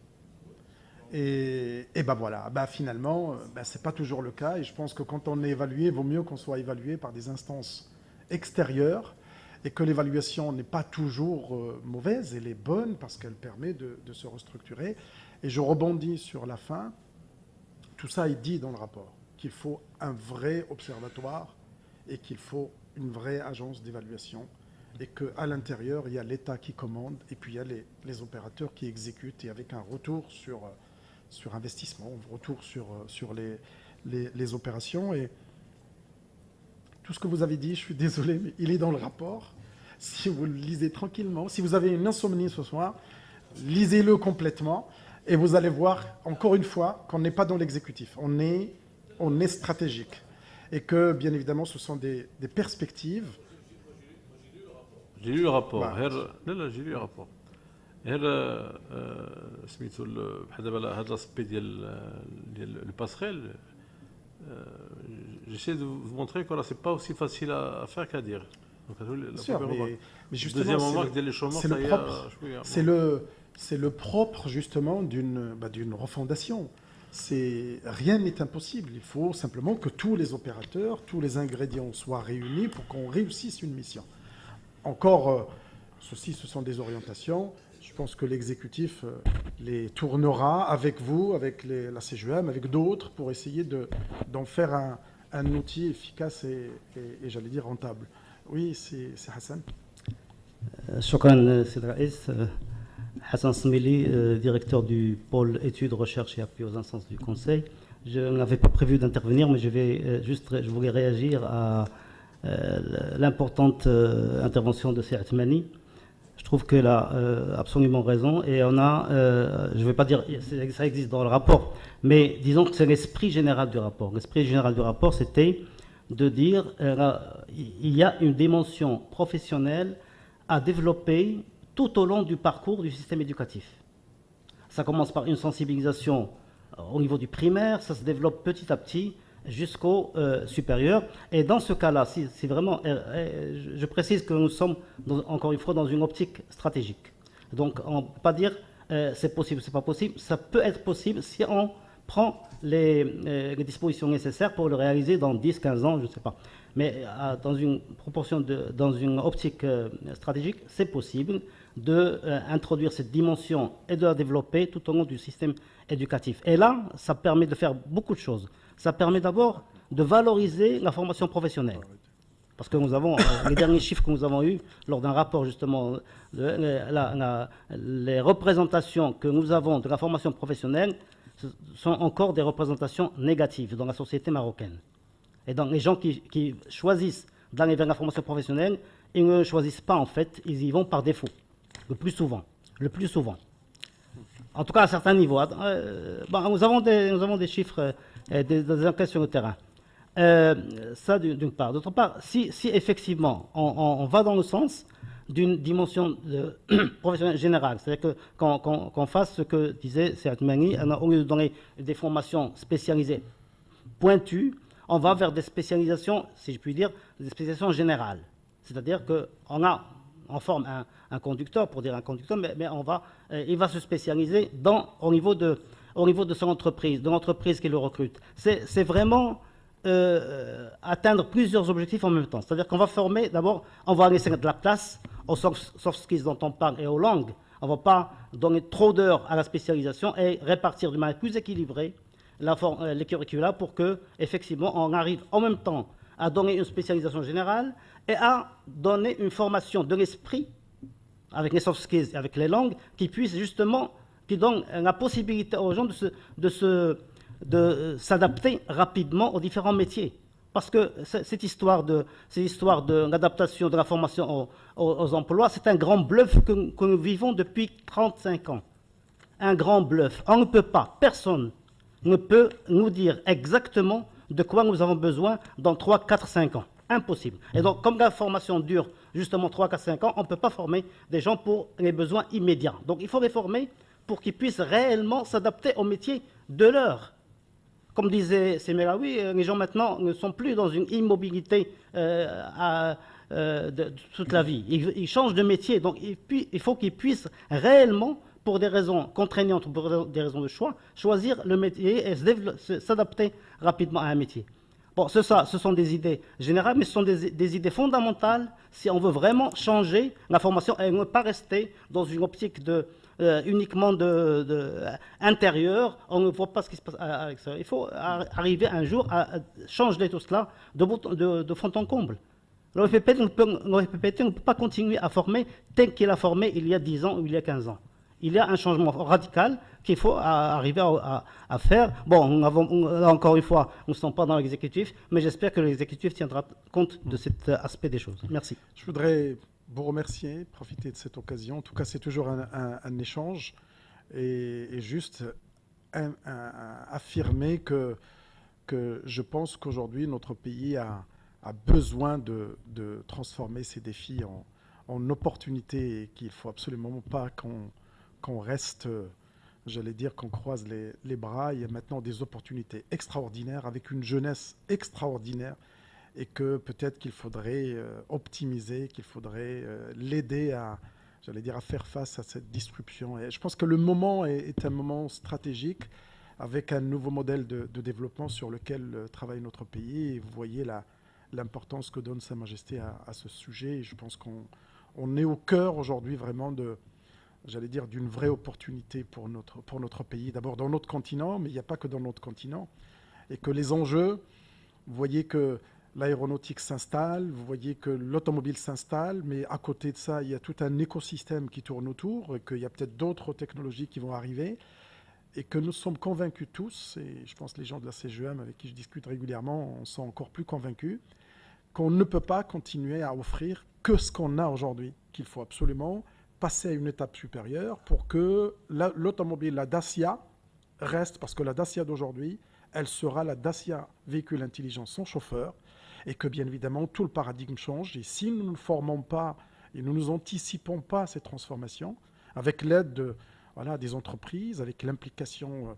Et ben voilà, finalement, ce n'est pas toujours le cas. Et je pense que quand on est évalué, il vaut mieux qu'on soit évalué par des instances extérieures et que l'évaluation n'est pas toujours mauvaise, elle est bonne parce qu'elle permet de se restructurer. Et je rebondis sur la fin. Tout ça est dit dans le rapport, qu'il faut un vrai observatoire et qu'il faut une vraie agence d'évaluation et qu'à l'intérieur, il y a l'État qui commande et puis il y a les opérateurs qui exécutent et avec un retour sur investissement, un retour sur les opérations. Et tout ce que vous avez dit, je suis désolé, mais il est dans le rapport. Si vous le lisez tranquillement, si vous avez une insomnie ce soir, lisez-le complètement. Et vous allez voir, encore une fois, qu'on n'est pas dans l'exécutif. On est stratégique. Et que, bien évidemment, ce sont des perspectives. J'ai lu le rapport. J'ai lu le rapport. سميتو بحال دابا هذا لاسبي ديال الباسريل j'essaie de vous montrer que c'est pas aussi facile à faire qu'à dire. Mais justement, c'est le propre justement d'une refondation. Rien n'est impossible. Il faut simplement que tous les opérateurs, tous les ingrédients soient réunis pour qu'on réussisse une mission. Encore, ce sont des orientations. Je pense que l'exécutif les tournera avec vous, avec la CGM, avec d'autres, pour essayer d'en faire un outil efficace et j'allais dire rentable. Oui, c'est Hassan. شكرا سيد الرئيس. Hassan Smili, directeur du pôle études, recherche et appui aux instances du Conseil. Je n'avais pas prévu d'intervenir, mais je voulais réagir à l'importante intervention de Seyed Mani. Je trouve qu'elle a absolument raison et on a, je ne vais pas dire que ça existe dans le rapport, mais disons que c'est l'esprit général du rapport. L'esprit général du rapport, c'était de dire il y a une dimension professionnelle à développer tout au long du parcours du système éducatif. Ça commence par une sensibilisation au niveau du primaire, ça se développe petit à petit jusqu'au supérieur. Et dans ce cas-là, si vraiment, je précise que nous sommes encore une fois dans une optique stratégique. Donc on ne peut pas dire c'est possible, c'est pas possible. Ça peut être possible si on prend les dispositions nécessaires pour le réaliser dans 10, 15 ans, je ne sais pas. Mais dans une proportion, dans une optique stratégique, c'est possible d'introduire cette dimension et de la développer tout au long du système éducatif. Et là, ça permet de faire beaucoup de choses. Ça permet d'abord de valoriser la formation professionnelle. Parce que nous avons, les derniers chiffres que nous avons eus lors d'un rapport justement, les représentations que nous avons de la formation professionnelle sont encore des représentations négatives dans la société marocaine. Et donc les gens qui choisissent d'aller vers la formation professionnelle, ils ne choisissent pas en fait, ils y vont par défaut, le plus souvent. En tout cas à certains niveaux. Nous avons des chiffres, des enquêtes sur le terrain. Ça d'une part. D'autre part, si effectivement on va dans le sens d'une dimension professionnelle générale, c'est-à-dire qu'on fasse ce que disait Seat Mani, au lieu de donner des formations spécialisées pointues, on va vers des spécialisations, si je puis dire, des spécialisations générales. C'est-à-dire qu'on forme un conducteur, pour dire un conducteur, mais il va se spécialiser au niveau de son entreprise, de l'entreprise qui le recrute. C'est vraiment atteindre plusieurs objectifs en même temps. C'est-à-dire qu'on va former, d'abord, on va laisser de la place aux soft skills dont on parle et aux langues. On ne va pas donner trop d'heures à la spécialisation et répartir de manière plus équilibrée les curricula pour que, effectivement, on arrive en même temps à donner une spécialisation générale et à donner une formation de l'esprit avec les soft skills et avec les langues qui puisse justement, qui donne la possibilité aux gens de s'adapter rapidement aux différents métiers. Parce que cette histoire de l'adaptation de la formation aux emplois, c'est un grand bluff que nous vivons depuis 35 ans. Un grand bluff. On ne peut pas, personne ne peut nous dire exactement de quoi nous avons besoin dans 3, 4, 5 ans. Impossible. Et donc, comme la formation dure justement 3, 4, 5 ans, on ne peut pas former des gens pour les besoins immédiats. Donc, il faut les former pour qu'ils puissent réellement s'adapter au métier de l'heure. Comme disait Semelawi, les gens maintenant ne sont plus dans une immobilité de toute la vie. Ils changent de métier. Donc, il faut qu'ils puissent réellement, pour des raisons contraignantes ou pour des raisons de choix, choisir le métier et s'adapter rapidement à un métier. Bon, ce sont des idées générales, mais ce sont des idées fondamentales si on veut vraiment changer la formation et ne pas rester dans une optique uniquement intérieure. On ne voit pas ce qui se passe à l'extérieur. Il faut arriver un jour à changer tout cela de fond en comble. L'OFPPT ne peut pas continuer à former tel qu'il a formé il y a 10 ans ou il y a 15 ans. Il y a un changement radical qu'il faut arriver à faire. Bon, là encore une fois, nous ne sommes pas dans l'exécutif, mais j'espère que l'exécutif tiendra compte de cet aspect des choses. Merci. Je voudrais vous remercier, profiter de cette occasion. En tout cas, c'est toujours un échange et juste affirmer que je pense qu'aujourd'hui, notre pays a besoin de transformer ces défis en opportunités et qu'il ne faut absolument pas qu'on reste, j'allais dire, qu'on croise les bras. Il y a maintenant des opportunités extraordinaires avec une jeunesse extraordinaire et que peut-être qu'il faudrait optimiser, qu'il faudrait l'aider à faire face à cette disruption. Et je pense que le moment est un moment stratégique avec un nouveau modèle de développement sur lequel travaille notre pays. Et vous voyez l'importance que donne Sa Majesté à ce sujet. Et je pense qu'on est au cœur aujourd'hui vraiment d'une vraie opportunité pour notre pays. D'abord dans notre continent, mais il n'y a pas que dans notre continent. Et que les enjeux, vous voyez que l'aéronautique s'installe, vous voyez que l'automobile s'installe, mais à côté de ça, il y a tout un écosystème qui tourne autour, et qu'il y a peut-être d'autres technologies qui vont arriver, et que nous sommes convaincus tous, et je pense que les gens de la CGM avec qui je discute régulièrement en sont encore plus convaincus, qu'on ne peut pas continuer à offrir que ce qu'on a aujourd'hui, qu'il faut absolument passer à une étape supérieure pour que l'automobile, la Dacia, reste, parce que la Dacia d'aujourd'hui, elle sera la Dacia véhicule intelligent sans chauffeur, et que bien évidemment tout le paradigme change. Et si nous ne formons pas et nous ne anticipons pas ces transformations, avec l'aide des entreprises, avec l'implication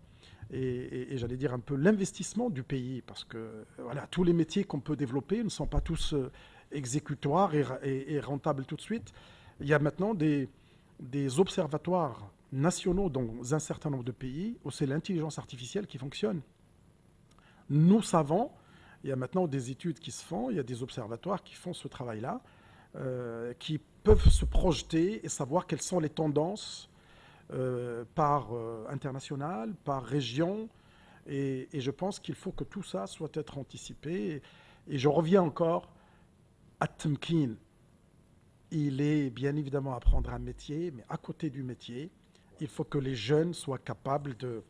et j'allais dire un peu l'investissement du pays, parce que tous les métiers qu'on peut développer ne sont pas tous exécutoires et rentables tout de suite. Il y a maintenant des observatoires nationaux dans un certain nombre de pays où c'est l'intelligence artificielle qui fonctionne. Nous savons, il y a maintenant des études qui se font, il y a des observatoires qui font ce travail-là, qui peuvent se projeter et savoir quelles sont les tendances par international, par région. Et je pense qu'il faut que tout ça soit être anticipé. Et je reviens encore à Temkin. Il est bien évidemment apprendre un métier, mais à côté du métier, il faut que les jeunes soient capables de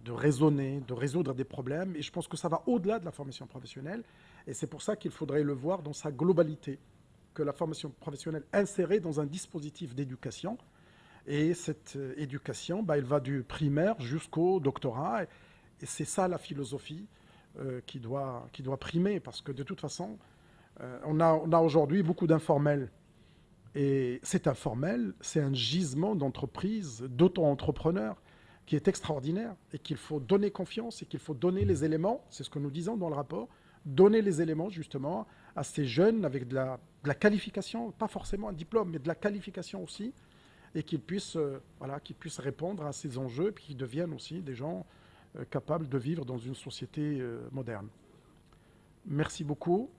raisonner, de résoudre des problèmes. Et je pense que ça va au-delà de la formation professionnelle. Et c'est pour ça qu'il faudrait le voir dans sa globalité, que la formation professionnelle insérée dans un dispositif d'éducation. Et cette éducation, elle va du primaire jusqu'au doctorat. Et c'est ça la philosophie qui doit primer. Parce que de toute façon, on a aujourd'hui beaucoup d'informels. Et cet informel, c'est un gisement d'entreprises, d'auto-entrepreneurs qui est extraordinaire et qu'il faut donner confiance et qu'il faut donner les éléments, c'est ce que nous disons dans le rapport, donner les éléments justement à ces jeunes avec de la qualification, pas forcément un diplôme, mais de la qualification aussi, et qu'ils puissent répondre à ces enjeux et qu'ils deviennent aussi des gens capables de vivre dans une société moderne. Merci beaucoup.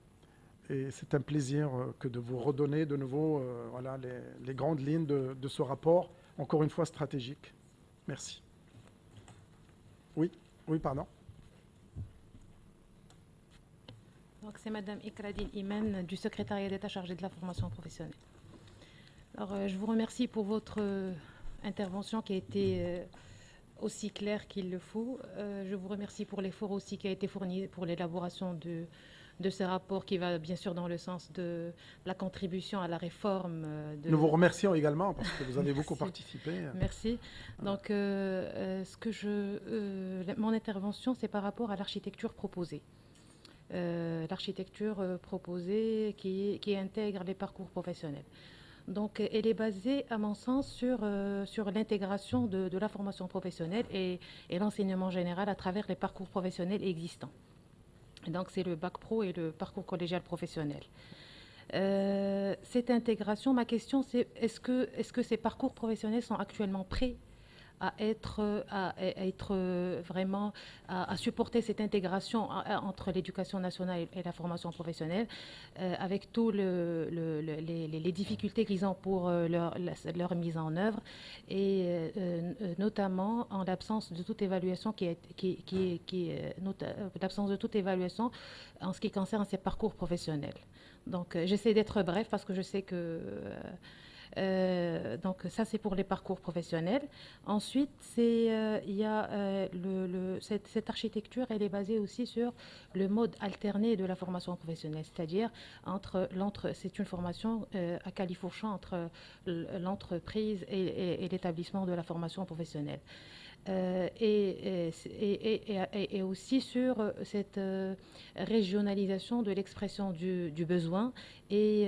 Et c'est un plaisir que de vous redonner de nouveau les grandes lignes de ce rapport, encore une fois stratégique. Merci. Oui, pardon. Donc c'est Madame Ikradine Imen du secrétariat d'État chargé de la formation professionnelle. Alors je vous remercie pour votre intervention qui a été aussi claire qu'il le faut. Je vous remercie pour l'effort aussi qui a été fourni pour l'élaboration de ce rapport qui va bien sûr dans le sens de la contribution à la réforme. Nous vous remercions également parce que vous avez beaucoup participé. Merci. Donc, mon intervention, c'est par rapport à l'architecture proposée. L'architecture proposée qui intègre les parcours professionnels. Donc, elle est basée, à mon sens, sur l'intégration de la formation professionnelle et l'enseignement général à travers les parcours professionnels existants. Donc, c'est le bac pro et le parcours collégial professionnel. Cette intégration, ma question, c'est est-ce que ces parcours professionnels sont actuellement prêts à supporter cette intégration entre l'éducation nationale et la formation professionnelle, avec tous les difficultés qu'ils ont pour leur mise en œuvre, et notamment en l'absence de toute évaluation l'absence de toute évaluation en ce qui concerne ces parcours professionnels. Donc, j'essaie d'être bref parce que je sais que donc ça c'est pour les parcours professionnels. Ensuite, cette architecture, elle est basée aussi sur le mode alterné de la formation professionnelle, c'est-à-dire c'est une formation à califourchon entre l'entreprise et l'établissement de la formation professionnelle. Et aussi sur cette régionalisation de l'expression du besoin et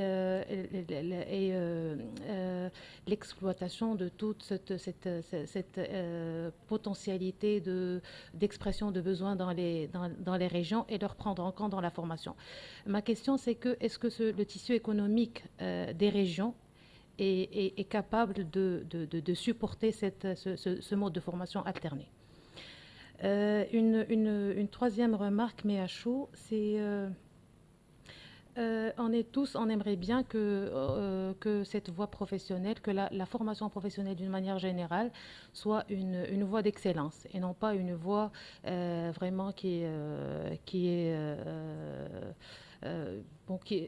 l'exploitation de toute cette potentialité d'expression de besoin dans les régions et leur prendre en compte dans la formation. Ma question, c'est est-ce que le tissu économique des régions est capable de supporter ce mode de formation alterné. Une troisième remarque, mais à chaud, c'est on aimerait bien que cette voie professionnelle, que la formation professionnelle d'une manière générale soit une voie d'excellence et non pas une voie vraiment qui est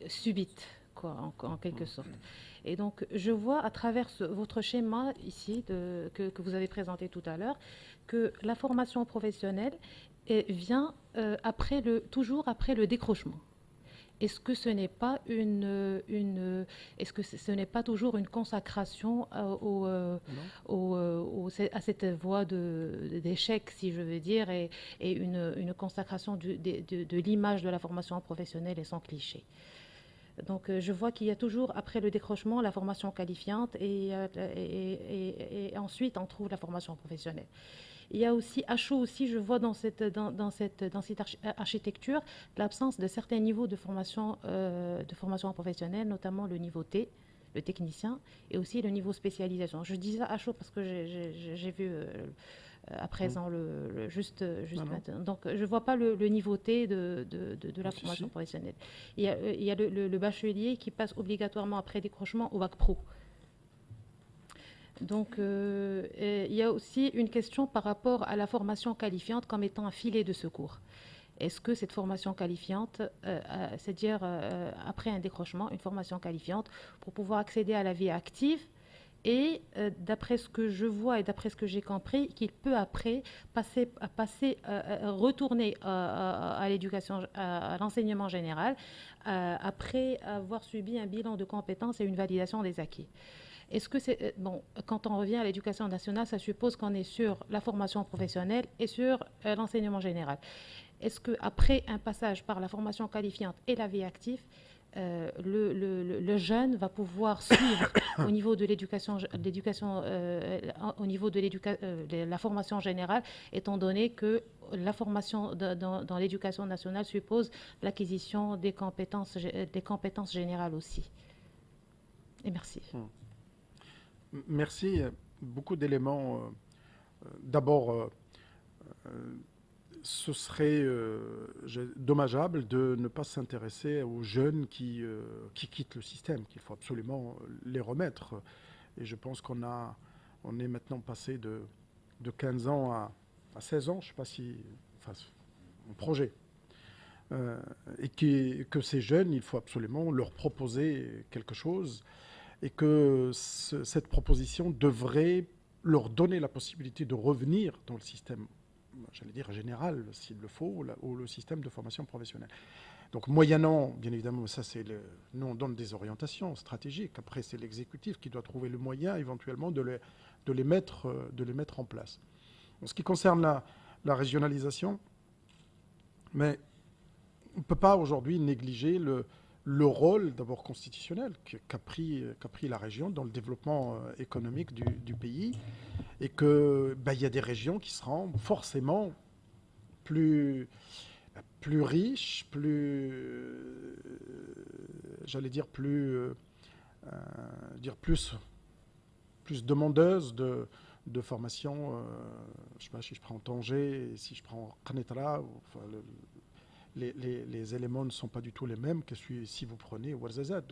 subite, quoi, en quelque sorte. Et donc, je vois à travers votre schéma ici que vous avez présenté tout à l'heure que la formation professionnelle vient toujours après le décrochement. Est-ce que ce n'est pas est-ce que ce n'est pas toujours une consacration à cette voie d'échec, si je veux dire, et une consacration de l'image de la formation professionnelle et sans cliché? Donc, je vois qu'il y a toujours, après le décrochement, la formation qualifiante et ensuite, on trouve la formation professionnelle. Il y a aussi, à chaud aussi, je vois dans cette architecture l'absence de certains niveaux de formation professionnelle, notamment le niveau T, le technicien, et aussi le niveau spécialisation. Je dis ça à chaud parce que j'ai vu à présent, juste maintenant. Donc, je ne vois pas le niveau T de la formation professionnelle. Il y a le bachelier qui passe obligatoirement après décrochement au bac pro. Donc, il y a aussi une question par rapport à la formation qualifiante comme étant un filet de secours. Est-ce que cette formation qualifiante, c'est-à-dire après un décrochement, une formation qualifiante pour pouvoir accéder à la vie active, et d'après ce que je vois et d'après ce que j'ai compris, qu'il peut après retourner à l'éducation, à l'enseignement général, après avoir subi un bilan de compétences et une validation des acquis. Est-ce que c'est bon, quand on revient à l'éducation nationale, ça suppose qu'on est sur la formation professionnelle et sur l'enseignement général. Est-ce qu'après un passage par la formation qualifiante et la vie active, le jeune va pouvoir suivre au niveau de la formation générale, étant donné que la formation dans l'éducation nationale suppose l'acquisition des compétences générales aussi. Et merci. Merci. Beaucoup d'éléments. D'abord, ce serait dommageable de ne pas s'intéresser aux jeunes qui quittent le système, qu'il faut absolument les remettre. Et je pense on est maintenant passé de 15 ans à 16 ans, je ne sais pas si... Enfin, mon projet. Et que ces jeunes, il faut absolument leur proposer quelque chose, et que cette proposition devrait leur donner la possibilité de revenir dans le système, j'allais dire général, s'il le faut, ou le système de formation professionnelle. Donc moyennant, bien évidemment, ça c'est nous on donne des orientations stratégiques, après c'est l'exécutif qui doit trouver le moyen éventuellement de les mettre en place. En ce qui concerne la régionalisation, mais on ne peut pas aujourd'hui négliger le rôle d'abord constitutionnel qu'a pris la région dans le développement économique du pays, et que il y a des régions qui seront forcément plus riches, j'allais dire plus demandeuses de formation. Je ne sais pas si je prends Tanger, si je prends Khanetra, les éléments ne sont pas du tout les mêmes que si vous prenez Ouarzazate.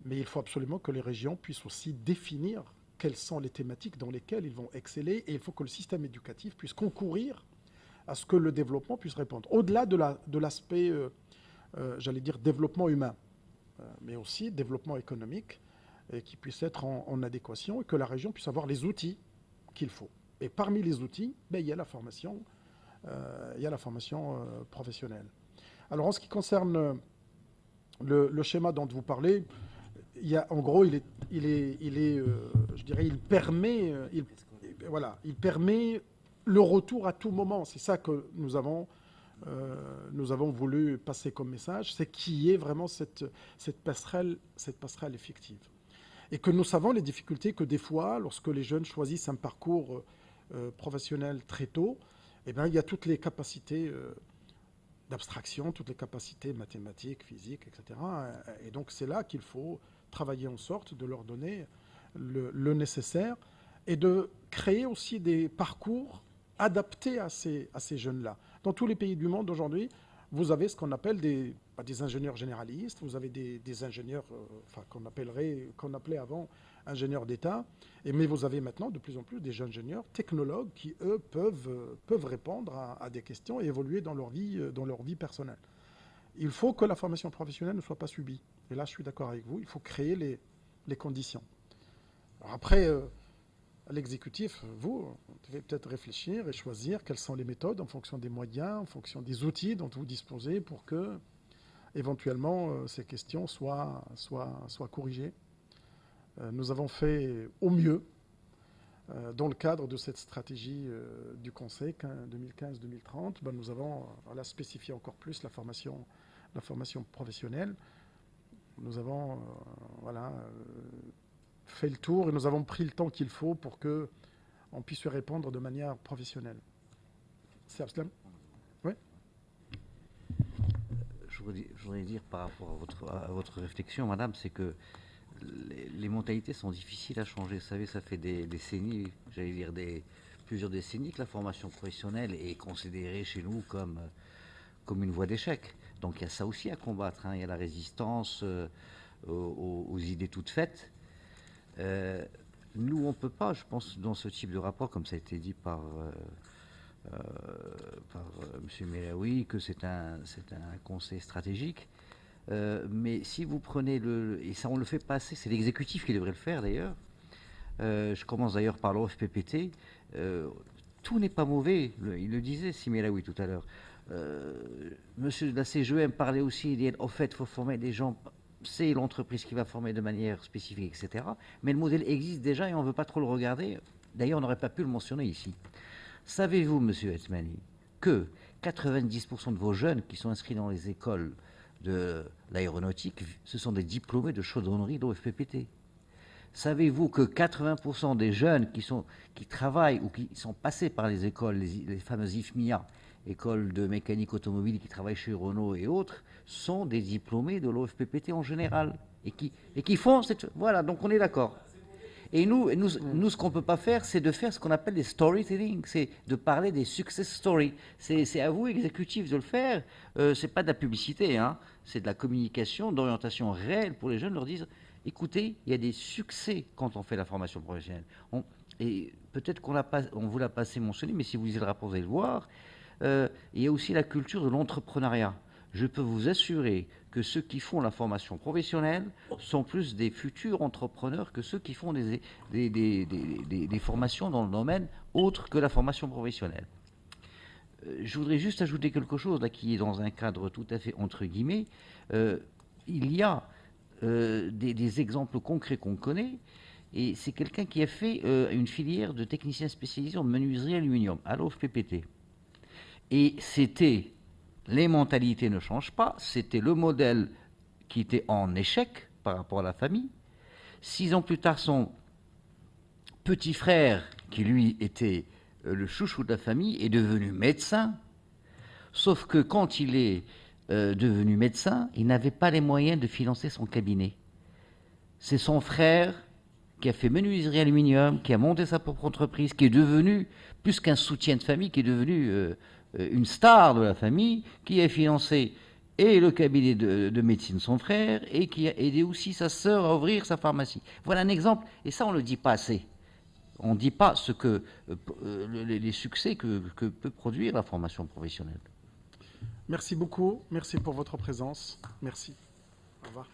Mais il faut absolument que les régions puissent aussi définir quelles sont les thématiques dans lesquelles ils vont exceller, et il faut que le système éducatif puisse concourir à ce que le développement puisse répondre. Au-delà de l'aspect, j'allais dire, développement humain, mais aussi développement économique, et qui puisse être en adéquation, et que la région puisse avoir les outils qu'il faut. Et parmi les outils, il y a la formation. Professionnelle. Alors en ce qui concerne le schéma dont vous parlez, en gros, il permet le retour à tout moment. C'est ça que nous avons voulu passer comme message, c'est qu'il y ait vraiment cette passerelle effective. Et que nous savons les difficultés que des fois, lorsque les jeunes choisissent un parcours professionnel très tôt, il y a toutes les capacités d'abstraction, toutes les capacités mathématiques, physiques, etc. Et donc c'est là qu'il faut travailler en sorte de leur donner le nécessaire, et de créer aussi des parcours adaptés à ces jeunes-là. Dans tous les pays du monde aujourd'hui, vous avez ce qu'on appelle des ingénieurs généralistes, vous avez des ingénieurs qu'on appelait avant ingénieurs d'État, mais vous avez maintenant de plus en plus des ingénieurs technologues qui, eux, peuvent répondre à des questions et évoluer dans leur vie personnelle. Il faut que la formation professionnelle ne soit pas subie. Et là, je suis d'accord avec vous, il faut créer les conditions. Alors après, à l'exécutif, vous devez peut-être réfléchir et choisir quelles sont les méthodes en fonction des moyens, en fonction des outils dont vous disposez, pour que, éventuellement, ces questions soient corrigées. Nous avons fait au mieux dans le cadre de cette stratégie du Conseil 2015-2030. Nous avons spécifié encore plus la formation professionnelle. Nous avons fait le tour et nous avons pris le temps qu'il faut pour qu'on puisse y répondre de manière professionnelle. C'est Abslam ? Oui. Je voudrais dire par rapport à votre réflexion, madame, c'est que les mentalités sont difficiles à changer. Vous savez, ça fait des décennies, j'allais dire plusieurs décennies que la formation professionnelle est considérée chez nous comme une voie d'échec. Donc il y a ça aussi à combattre, hein. Il y a la résistance aux idées toutes faites. Nous, on ne peut pas, je pense, dans ce type de rapport, comme ça a été dit par M. Melaoui, que c'est un conseil stratégique. Mais si vous prenez et ça on le fait pas assez, c'est l'exécutif qui devrait le faire d'ailleurs. Je commence d'ailleurs par l'OFPPT. Tout n'est pas mauvais, il le disait, Simelaoui tout à l'heure. Monsieur de la CGM parlait aussi, il dit, au fait, il faut former des gens, c'est l'entreprise qui va former de manière spécifique, etc. Mais le modèle existe déjà et on ne veut pas trop le regarder. D'ailleurs, on n'aurait pas pu le mentionner ici. Savez-vous, monsieur Hetmani, que 90% de vos jeunes qui sont inscrits dans les écoles de l'aéronautique, ce sont des diplômés de chaudronnerie d'OFPPT? Savez-vous que 80% des jeunes qui travaillent ou qui sont passés par les écoles, les fameuses IFMIA, écoles de mécanique automobile qui travaillent chez Renault et autres, sont des diplômés de l'OFPPT en général et qui font cette... Voilà, donc on est d'accord. Et nous, ce qu'on ne peut pas faire, c'est de faire ce qu'on appelle des storytelling, c'est de parler des success stories. C'est à vous, exécutifs, de le faire. C'est pas de la publicité, hein. C'est de la communication, d'orientation réelle pour les jeunes, leur dire, écoutez, il y a des succès quand on fait la formation professionnelle. Et peut-être on vous l'a pas assez mentionné, mais si vous lisez le rapport, vous allez le voir. Il y a aussi la culture de l'entrepreneuriat. Je peux vous assurer que ceux qui font la formation professionnelle sont plus des futurs entrepreneurs que ceux qui font des formations dans le domaine autre que la formation professionnelle. Je voudrais juste ajouter quelque chose là qui est dans un cadre tout à fait entre guillemets. Il y a des exemples concrets qu'on connaît, et c'est quelqu'un qui a fait une filière de technicien spécialisé en menuiserie aluminium à l'OFPPT. Et c'était, les mentalités ne changent pas, c'était le modèle qui était en échec par rapport à la famille. 6 ans plus tard, son petit frère, qui lui était le chouchou de la famille, est devenu médecin. Sauf que quand il est devenu médecin, il n'avait pas les moyens de financer son cabinet. C'est son frère qui a fait menuiserie aluminium, qui a monté sa propre entreprise, qui est devenu, plus qu'un soutien de famille, qui est devenu une star de la famille, qui a financé et le cabinet de médecine de son frère, et qui a aidé aussi sa sœur à ouvrir sa pharmacie. Voilà un exemple, et ça on ne le dit pas assez. On ne dit pas ce que les succès que peut produire la formation professionnelle. Merci beaucoup, merci pour votre présence. Merci. Au revoir.